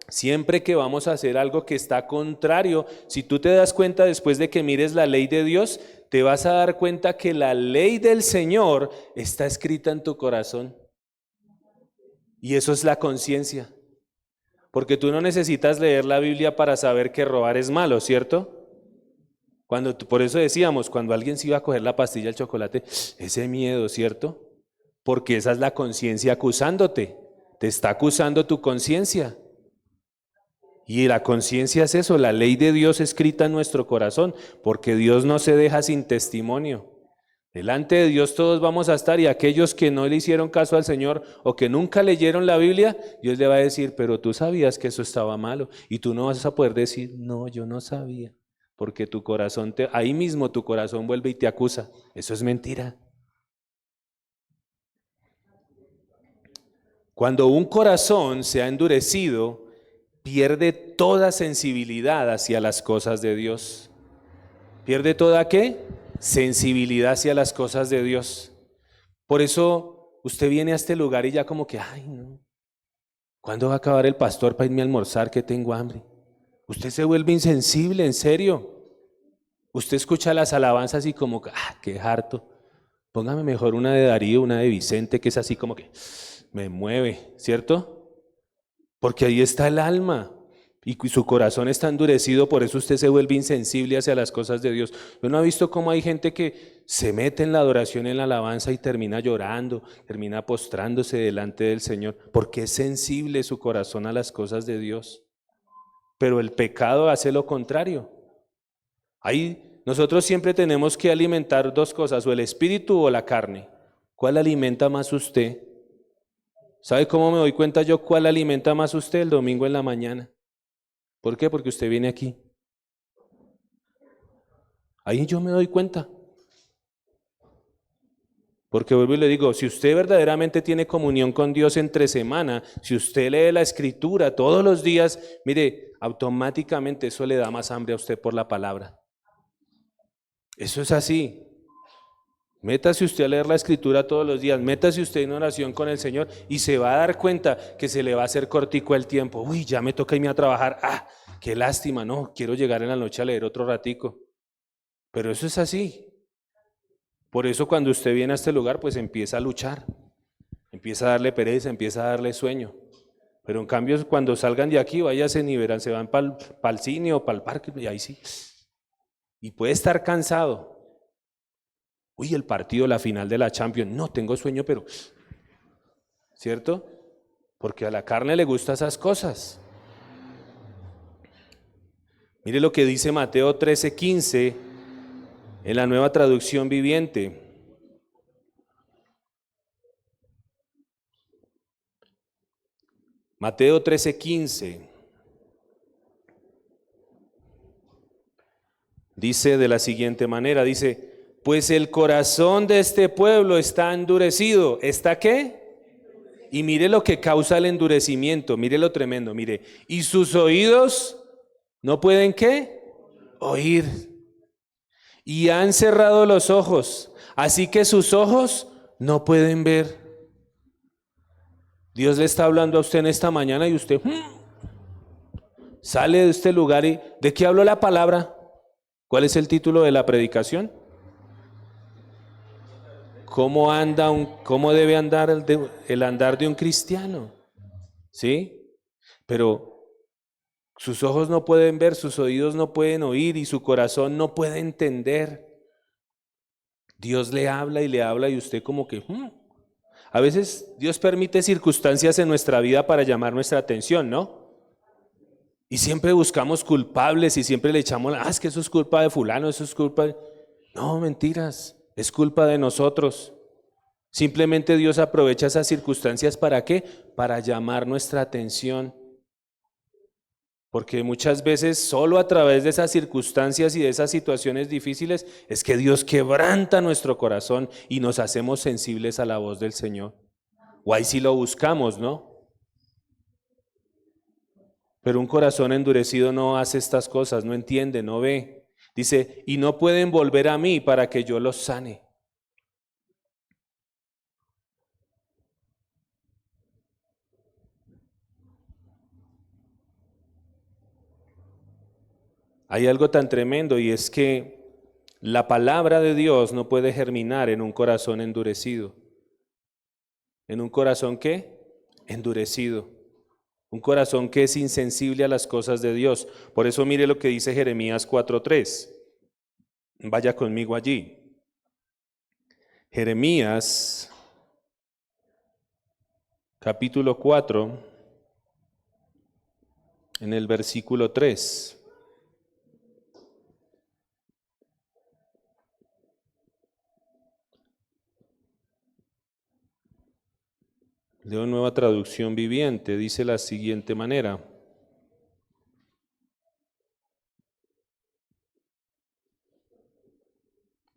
siempre que vamos a hacer algo que está contrario, si tú te das cuenta después de que mires la ley de Dios, te vas a dar cuenta que la ley del Señor está escrita en tu corazón. Y eso es la conciencia. Porque tú no necesitas leer la Biblia para saber que robar es malo, ¿cierto? Por eso decíamos, cuando alguien se iba a coger la pastilla del chocolate, ese miedo, ¿cierto? Porque esa es la conciencia acusándote. Te está acusando tu conciencia. Y la conciencia es eso, la ley de Dios escrita en nuestro corazón, porque Dios no se deja sin testimonio. Delante de Dios todos vamos a estar y aquellos que no le hicieron caso al Señor o que nunca leyeron la Biblia, Dios le va a decir, pero tú sabías que eso estaba malo y tú no vas a poder decir, no, yo no sabía, porque tu corazón, ahí mismo tu corazón vuelve y te acusa. Eso es mentira. Cuando un corazón se ha endurecido, pierde toda sensibilidad hacia las cosas de Dios. ¿Pierde toda qué? Sensibilidad hacia las cosas de Dios. Por eso usted viene a este lugar y ya como que, ay no, ¿cuándo va a acabar el pastor para irme a almorzar que tengo hambre? Usted se vuelve insensible, en serio. Usted escucha las alabanzas y como que, qué harto. Póngame mejor una de Darío, una de Vicente, que es así como que me mueve, ¿cierto? Porque ahí está el alma. Y su corazón está endurecido, por eso usted se vuelve insensible hacia las cosas de Dios. ¿Usted no ha visto cómo hay gente que se mete en la adoración, en la alabanza y termina llorando, termina postrándose delante del Señor? Porque es sensible su corazón a las cosas de Dios. Pero el pecado hace lo contrario. Ahí nosotros siempre tenemos que alimentar dos cosas, o el espíritu o la carne. ¿Cuál alimenta más usted? ¿Sabe cómo me doy cuenta yo cuál alimenta más usted? El domingo en la mañana. ¿Por qué? Porque usted viene aquí. Ahí yo me doy cuenta. Porque vuelvo y le digo, si usted verdaderamente tiene comunión con Dios entre semana, si usted lee la Escritura todos los días, mire, automáticamente eso le da más hambre a usted por la palabra. Eso es así. Métase usted a leer la Escritura todos los días, métase usted en oración con el Señor y se va a dar cuenta que se le va a hacer cortico el tiempo. Uy, ya me toca irme a trabajar. Qué lástima, no, quiero llegar en la noche a leer otro ratico. Pero eso es así. Por eso cuando usted viene a este lugar, pues empieza a luchar, empieza a darle pereza, empieza a darle sueño. Pero en cambio, cuando salgan de aquí, váyanse y verán, se van para el cine o para el parque, y ahí sí. Y puede estar cansado. Uy, el partido, la final de la Champions, no tengo sueño, pero, ¿cierto? Porque a la carne le gustan esas cosas. Mire lo que dice Mateo 13:15 en la Nueva Traducción Viviente. Mateo 13:15 dice de la siguiente manera, dice, pues el corazón de este pueblo está endurecido. ¿Está qué? Y mire lo que causa el endurecimiento, mire lo tremendo, mire. Y sus oídos no pueden ¿qué? Oír. Y han cerrado los ojos, así que sus ojos no pueden ver. Dios le está hablando a usted en esta mañana y usted sale de este lugar y ¿de qué habló la palabra? ¿Cuál es el título de la predicación? ¿Cómo debe andar el andar de un cristiano? ¿Sí? Pero sus ojos no pueden ver, sus oídos no pueden oír y su corazón no puede entender. Dios le habla y usted como que... A veces Dios permite circunstancias en nuestra vida para llamar nuestra atención, ¿no? Y siempre buscamos culpables y siempre le echamos, es que eso es culpa de fulano, eso es culpa de... No, mentiras, es culpa de nosotros. Simplemente Dios aprovecha esas circunstancias ¿para qué? Para llamar nuestra atención. Porque muchas veces solo a través de esas circunstancias y de esas situaciones difíciles es que Dios quebranta nuestro corazón y nos hacemos sensibles a la voz del Señor. O ahí sí lo buscamos, ¿no? Pero un corazón endurecido no hace estas cosas, no entiende, no ve. Dice, y no pueden volver a mí para que yo los sane. Hay algo tan tremendo y es que la palabra de Dios no puede germinar en un corazón endurecido. ¿En un corazón qué? Endurecido. Un corazón que es insensible a las cosas de Dios. Por eso mire lo que dice Jeremías 4:3. Vaya conmigo allí. Jeremías capítulo 4, en el versículo 3. Leo Nueva Traducción Viviente, dice la siguiente manera.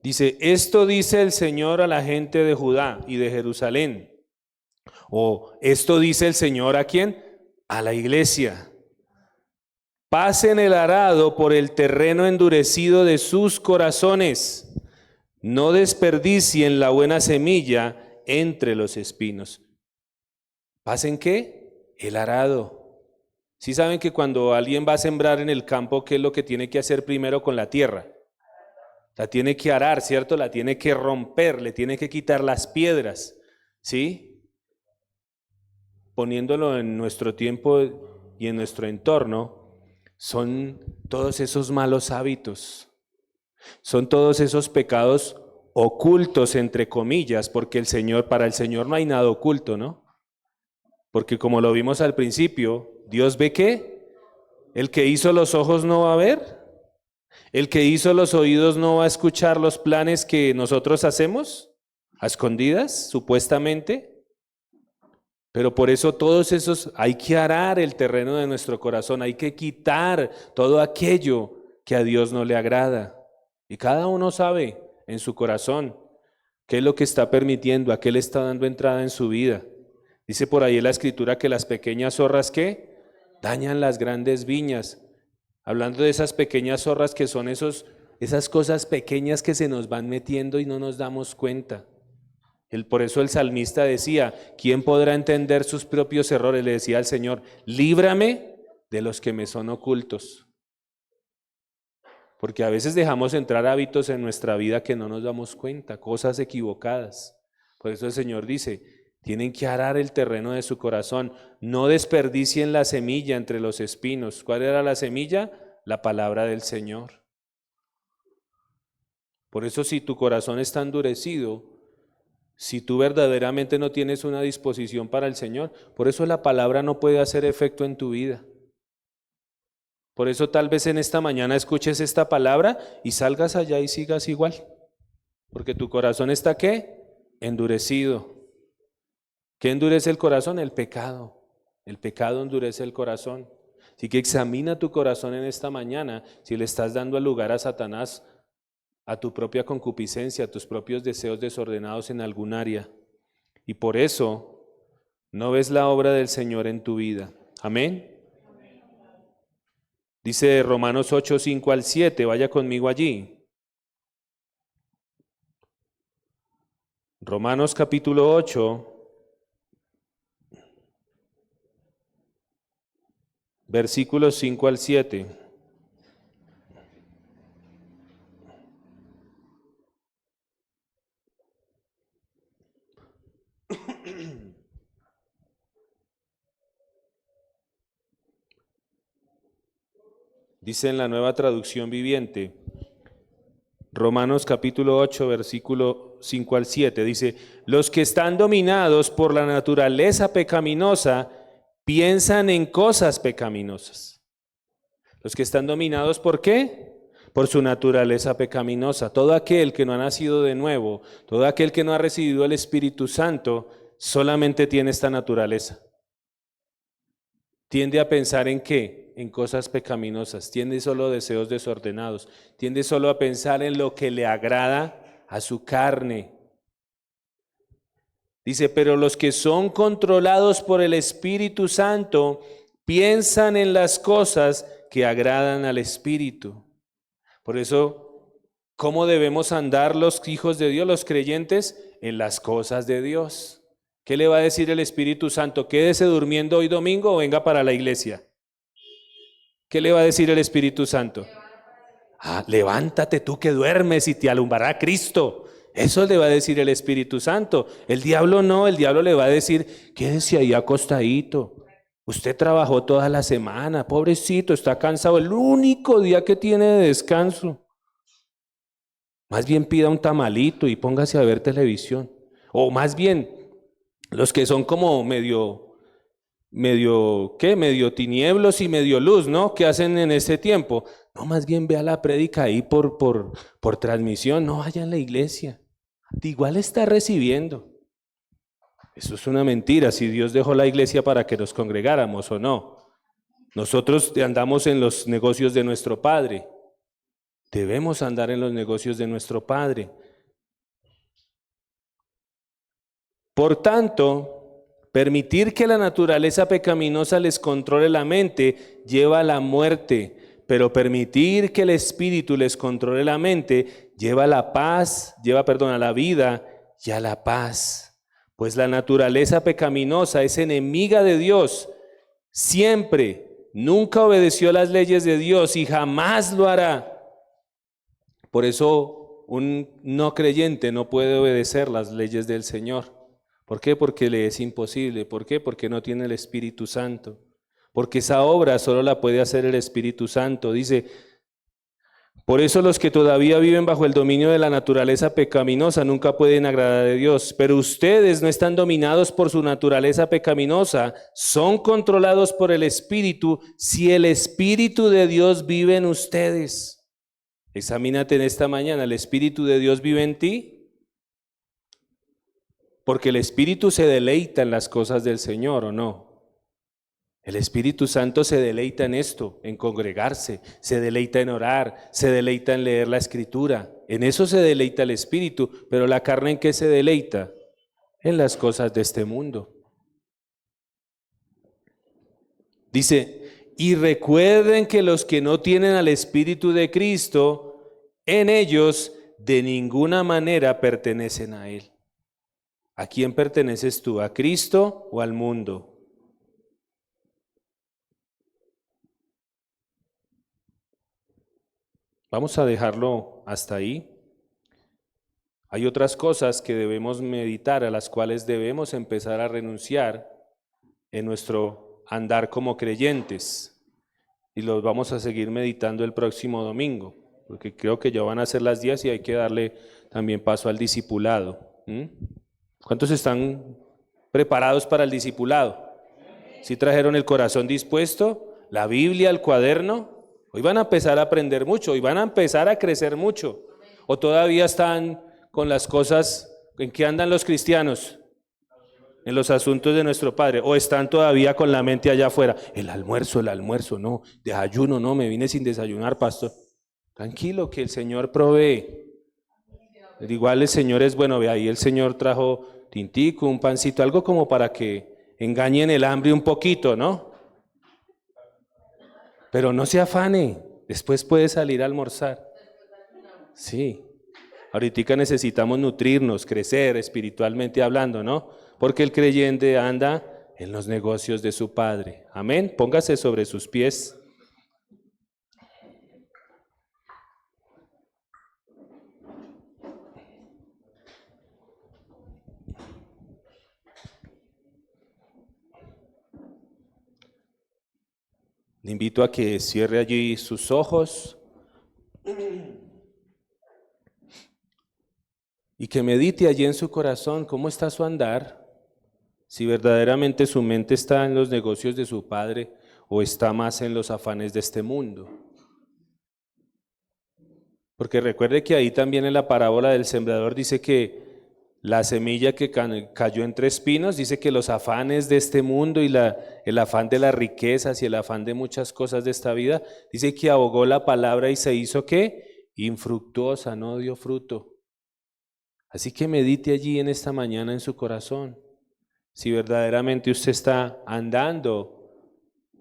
Dice, esto dice el Señor a la gente de Judá y de Jerusalén. O esto dice el Señor ¿a quién? A la iglesia. Pasen el arado por el terreno endurecido de sus corazones. No desperdicien la buena semilla entre los espinos. ¿Pasen qué? El arado. ¿Sí saben que cuando alguien va a sembrar en el campo, qué es lo que tiene que hacer primero con la tierra? La tiene que arar, ¿cierto? La tiene que romper, le tiene que quitar las piedras, ¿sí? Poniéndolo en nuestro tiempo y en nuestro entorno, son todos esos malos hábitos, son todos esos pecados ocultos, entre comillas, porque para el Señor no hay nada oculto, ¿no? Porque como lo vimos al principio, Dios ve que el que hizo los ojos no va a ver, el que hizo los oídos no va a escuchar los planes que nosotros hacemos a escondidas, supuestamente. Pero por eso todos esos, hay que arar el terreno de nuestro corazón, hay que quitar todo aquello que a Dios no le agrada. Y cada uno sabe en su corazón qué es lo que está permitiendo, a qué le está dando entrada en su vida. Dice por ahí en la Escritura que las pequeñas zorras, ¿qué? Dañan las grandes viñas. Hablando de esas pequeñas zorras que son esas cosas pequeñas que se nos van metiendo y no nos damos cuenta. Por eso el salmista decía, ¿quién podrá entender sus propios errores? Le decía al Señor, líbrame de los que me son ocultos. Porque a veces dejamos entrar hábitos en nuestra vida que no nos damos cuenta, cosas equivocadas. Por eso el Señor dice, tienen que arar el terreno de su corazón, no desperdicien la semilla entre los espinos. ¿Cuál era la semilla? La palabra del Señor. Por eso si tu corazón está endurecido, si tú verdaderamente no tienes una disposición para el Señor, por eso la palabra no puede hacer efecto en tu vida. Por eso tal vez en esta mañana escuches esta palabra y salgas allá y sigas igual. Porque tu corazón está ¿qué? Endurecido. ¿Qué endurece el corazón? El pecado. El pecado endurece el corazón. Así que examina tu corazón en esta mañana si le estás dando lugar a Satanás, a tu propia concupiscencia, a tus propios deseos desordenados en algún área. Y por eso no ves la obra del Señor en tu vida. Amén. Dice Romanos 8, 5 al 7, vaya conmigo allí. Romanos capítulo 8, versículos 5 al 7. Dice en la Nueva Traducción Viviente, Romanos capítulo 8, versículo 5 al 7, dice, los que están dominados por la naturaleza pecaminosa piensan en cosas pecaminosas. Los que están dominados ¿por qué? Por su naturaleza pecaminosa. Todo aquel que no ha nacido de nuevo, todo aquel que no ha recibido el Espíritu Santo, solamente tiene esta naturaleza. Tiende a pensar ¿en qué? En cosas pecaminosas, tiende solo a deseos desordenados, tiende solo a pensar en lo que le agrada a su carne. Dice, pero los que son controlados por el Espíritu Santo piensan en las cosas que agradan al Espíritu. Por eso, ¿cómo debemos andar los hijos de Dios, los creyentes? En las cosas de Dios. ¿Qué le va a decir el Espíritu Santo? Quédese durmiendo hoy domingo o venga para la iglesia. ¿Qué le va a decir el Espíritu Santo? Levántate tú que duermes y te alumbrará Cristo. Eso le va a decir el Espíritu Santo. El diablo no, el diablo le va a decir, quédese ahí acostadito. Usted trabajó toda la semana, pobrecito, está cansado. El único día que tiene de descanso. Más bien pida un tamalito y póngase a ver televisión. O más bien, los que son como medio tinieblos y medio luz, ¿no? ¿Qué hacen en ese tiempo? No, más bien vea la prédica ahí por transmisión, no vaya a la iglesia. Igual está recibiendo. Eso es una mentira, si Dios dejó la iglesia para que nos congregáramos o no. Nosotros andamos en los negocios de nuestro Padre. Debemos andar en los negocios de nuestro Padre. Por tanto, permitir que la naturaleza pecaminosa les controle la mente lleva a la muerte, pero permitir que el Espíritu les controle la mente lleva a la paz, a la vida y a la paz. Pues la naturaleza pecaminosa es enemiga de Dios, siempre, nunca obedeció las leyes de Dios y jamás lo hará. Por eso un no creyente no puede obedecer las leyes del Señor. ¿Por qué? Porque le es imposible. ¿Por qué? Porque no tiene el Espíritu Santo. Porque esa obra solo la puede hacer el Espíritu Santo. Dice, por eso los que todavía viven bajo el dominio de la naturaleza pecaminosa nunca pueden agradar a Dios. Pero ustedes no están dominados por su naturaleza pecaminosa, son controlados por el Espíritu, si el Espíritu de Dios vive en ustedes. Examínate en esta mañana, ¿el Espíritu de Dios vive en ti? Porque el Espíritu se deleita en las cosas del Señor, ¿o no? El Espíritu Santo se deleita en esto, en congregarse, se deleita en orar, se deleita en leer la Escritura. En eso se deleita el Espíritu, pero la carne, ¿en qué se deleita? En las cosas de este mundo. Dice, y recuerden que los que no tienen al Espíritu de Cristo, en ellos de ninguna manera pertenecen a Él. ¿A quién perteneces tú? ¿A Cristo o al mundo? Vamos a dejarlo hasta ahí. Hay otras cosas que debemos meditar, a las cuales debemos empezar a renunciar en nuestro andar como creyentes. Y los vamos a seguir meditando el próximo domingo, porque creo que ya van a ser las 10 y hay que darle también paso al discipulado. ¿Cuántos están preparados para el discipulado? ¿Sí trajeron el corazón dispuesto? ¿La Biblia, el cuaderno? Hoy van a empezar a aprender mucho, hoy van a empezar a crecer mucho. ¿O todavía están con las cosas en que andan los cristianos? En los asuntos de nuestro Padre. ¿O están todavía con la mente allá afuera? El almuerzo, no. Desayuno, no, me vine sin desayunar, pastor. Tranquilo, que el Señor provee. Igual el Señor es bueno, ve ahí el Señor trajo tintico, un pancito, algo como para que engañen el hambre un poquito, ¿no? Pero no se afane, después puede salir a almorzar. Sí, ahorita necesitamos nutrirnos, crecer espiritualmente hablando, ¿no? Porque el creyente anda en los negocios de su Padre. Amén, póngase sobre sus pies. Le invito a que cierre allí sus ojos y que medite allí en su corazón cómo está su andar, si verdaderamente su mente está en los negocios de su Padre o está más en los afanes de este mundo. Porque recuerde que ahí también en la parábola del sembrador dice que la semilla que cayó entre espinos, dice que los afanes de este mundo y el afán de las riquezas y el afán de muchas cosas de esta vida, dice que ahogó la palabra y se hizo ¿qué? Infructuosa, no dio fruto. Así que medite allí en esta mañana en su corazón, si verdaderamente usted está andando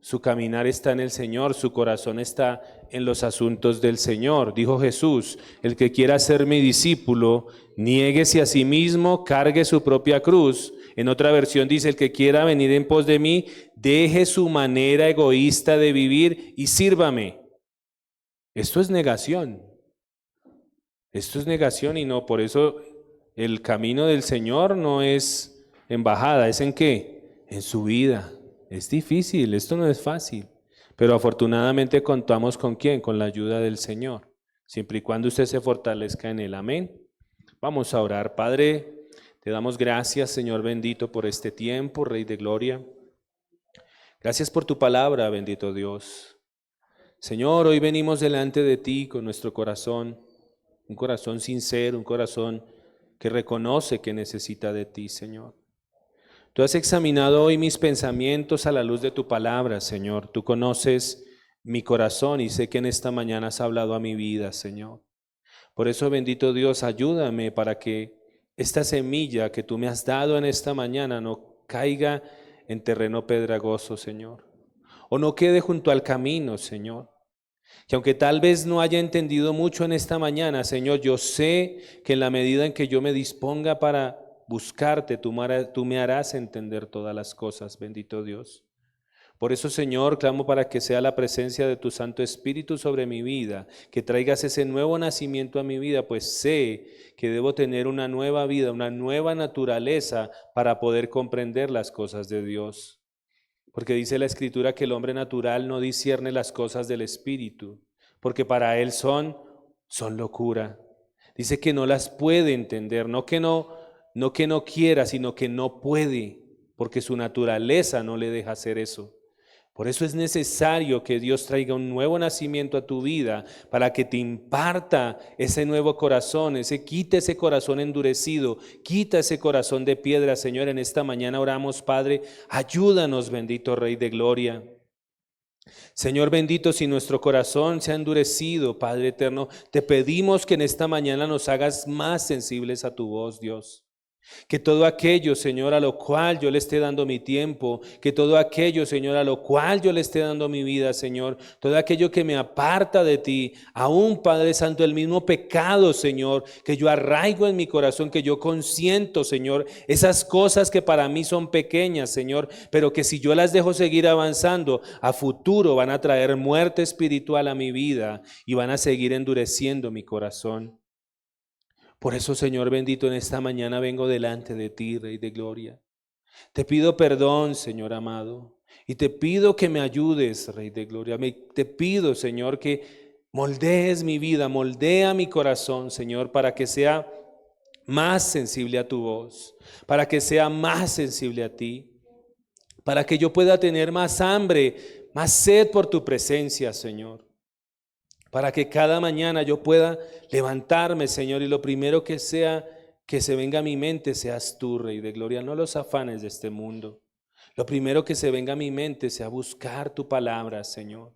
su caminar está en el Señor, su corazón está en los asuntos del Señor. Dijo Jesús, el que quiera ser mi discípulo, niéguese a sí mismo, cargue su propia cruz. En otra versión dice, el que quiera venir en pos de mí, deje su manera egoísta de vivir y sírvame. Esto es negación. Esto es negación y no, por eso el camino del Señor no es en bajada, ¿es en qué? En subida. Es difícil, esto no es fácil, pero afortunadamente contamos ¿con quién? Con la ayuda del Señor, siempre y cuando usted se fortalezca en él. Amén. Vamos a orar. Padre, te damos gracias, Señor bendito, por este tiempo, Rey de Gloria. Gracias por tu palabra, bendito Dios. Señor, hoy venimos delante de ti con nuestro corazón, un corazón sincero, un corazón que reconoce que necesita de ti, Señor. Tú has examinado hoy mis pensamientos a la luz de tu palabra, Señor. Tú conoces mi corazón y sé que en esta mañana has hablado a mi vida, Señor. Por eso, bendito Dios, ayúdame para que esta semilla que tú me has dado en esta mañana no caiga en terreno pedregoso, Señor, o no quede junto al camino, Señor. Que aunque tal vez no haya entendido mucho en esta mañana, Señor, yo sé que en la medida en que yo me disponga para buscarte, tú me harás entender todas las cosas, bendito Dios. Por eso, Señor, clamo para que sea la presencia de tu Santo Espíritu sobre mi vida, que traigas ese nuevo nacimiento a mi vida, pues sé que debo tener una nueva vida, una nueva naturaleza para poder comprender las cosas de Dios. Porque dice la Escritura que el hombre natural no discierne las cosas del Espíritu, porque para él son locura. Dice que no las puede entender, no que no quiera, sino que no puede, porque su naturaleza no le deja hacer eso. Por eso es necesario que Dios traiga un nuevo nacimiento a tu vida para que te imparta ese nuevo corazón, quita ese corazón endurecido, quita ese corazón de piedra, Señor. En esta mañana oramos, Padre, ayúdanos, bendito Rey de Gloria. Señor bendito, si nuestro corazón se ha endurecido, Padre eterno, te pedimos que en esta mañana nos hagas más sensibles a tu voz, Dios. Que todo aquello, Señor, a lo cual yo le esté dando mi tiempo, que todo aquello, Señor, a lo cual yo le esté dando mi vida, Señor, todo aquello que me aparta de ti, aún, Padre Santo, el mismo pecado, Señor, que yo arraigo en mi corazón, que yo consiento, Señor, esas cosas que para mí son pequeñas, Señor, pero que si yo las dejo seguir avanzando, a futuro van a traer muerte espiritual a mi vida y van a seguir endureciendo mi corazón. Por eso, Señor bendito, en esta mañana vengo delante de ti, Rey de Gloria. Te pido perdón, Señor amado, y te pido que me ayudes, Rey de Gloria. Te pido, Señor, que moldees mi vida, moldea mi corazón, Señor, para que sea más sensible a tu voz, para que sea más sensible a ti, para que yo pueda tener más hambre, más sed por tu presencia, Señor. Para que cada mañana yo pueda levantarme, Señor, y lo primero que sea que se venga a mi mente seas tú, Rey de Gloria, no los afanes de este mundo. Lo primero que se venga a mi mente sea buscar tu palabra, Señor.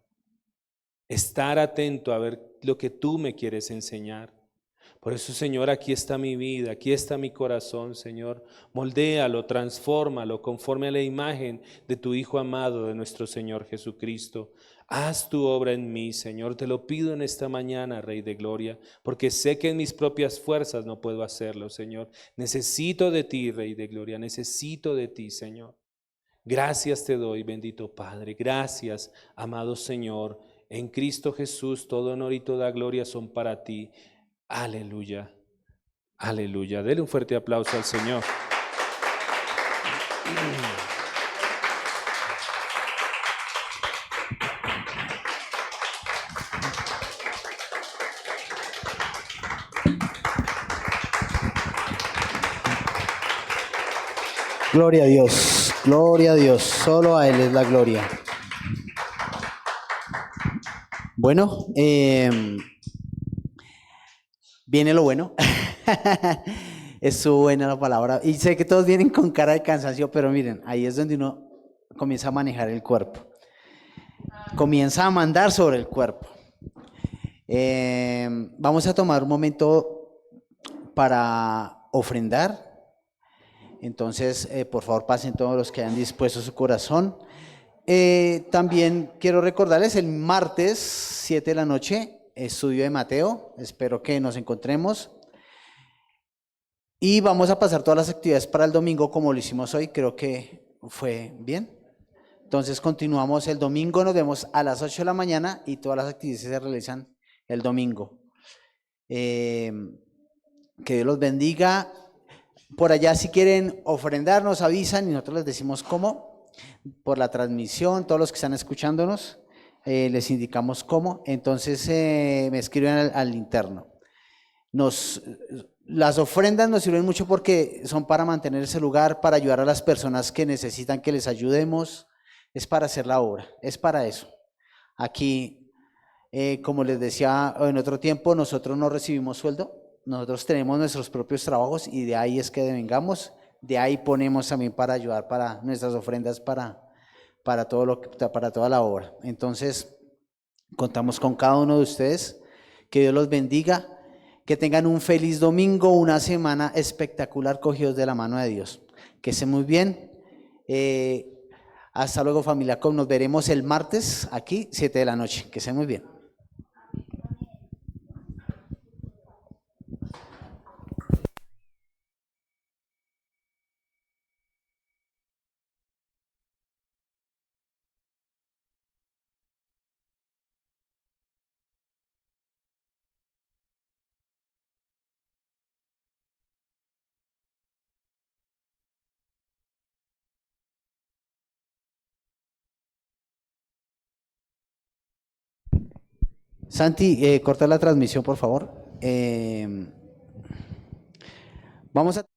Estar atento a ver lo que tú me quieres enseñar. Por eso, Señor, aquí está mi vida, aquí está mi corazón, Señor. Moldéalo, transfórmalo conforme a la imagen de tu Hijo amado, de nuestro Señor Jesucristo. Haz tu obra en mí, Señor. Te lo pido en esta mañana, Rey de Gloria, porque sé que en mis propias fuerzas no puedo hacerlo, Señor. Necesito de ti, Rey de Gloria, necesito de ti, Señor. Gracias te doy, bendito Padre. Gracias, amado Señor. En Cristo Jesús, todo honor y toda gloria son para ti. Aleluya, aleluya. Dele un fuerte aplauso al Señor. Gloria a Dios, solo a Él es la gloria. Bueno, viene lo bueno. Es buena la palabra. Y sé que todos vienen con cara de cansancio, pero miren, ahí es donde uno comienza a manejar el cuerpo. Comienza a mandar sobre el cuerpo. Vamos a tomar un momento para ofrendar. Entonces, por favor, pasen todos los que hayan dispuesto su corazón También quiero recordarles el martes 7 de la noche, estudio de Mateo. Espero que nos encontremos. Y vamos a pasar todas las actividades para el domingo como lo hicimos hoy. Creo que fue bien. Entonces continuamos el domingo, nos vemos a las 8 de la mañana y todas las actividades se realizan el domingo. Que Dios los bendiga. Por allá si quieren ofrendar nos avisan y nosotros les decimos cómo, por la transmisión, todos los que están escuchándonos, les indicamos cómo. Entonces me escriben al interno. Las ofrendas nos sirven mucho porque son para mantener ese lugar, para ayudar a las personas que necesitan que les ayudemos. Es para hacer la obra, es para eso. Aquí, como les decía en otro tiempo, nosotros no recibimos sueldo, nosotros tenemos nuestros propios trabajos y de ahí es que devengamos, de ahí ponemos también para ayudar para nuestras ofrendas para toda la obra. Entonces, contamos con cada uno de ustedes, que Dios los bendiga, que tengan un feliz domingo, una semana espectacular cogidos de la mano de Dios. Que estén muy bien. Hasta luego, familia. Nos veremos el martes aquí, 7 de la noche. Que estén muy bien. Santi, corta la transmisión, por favor. Vamos a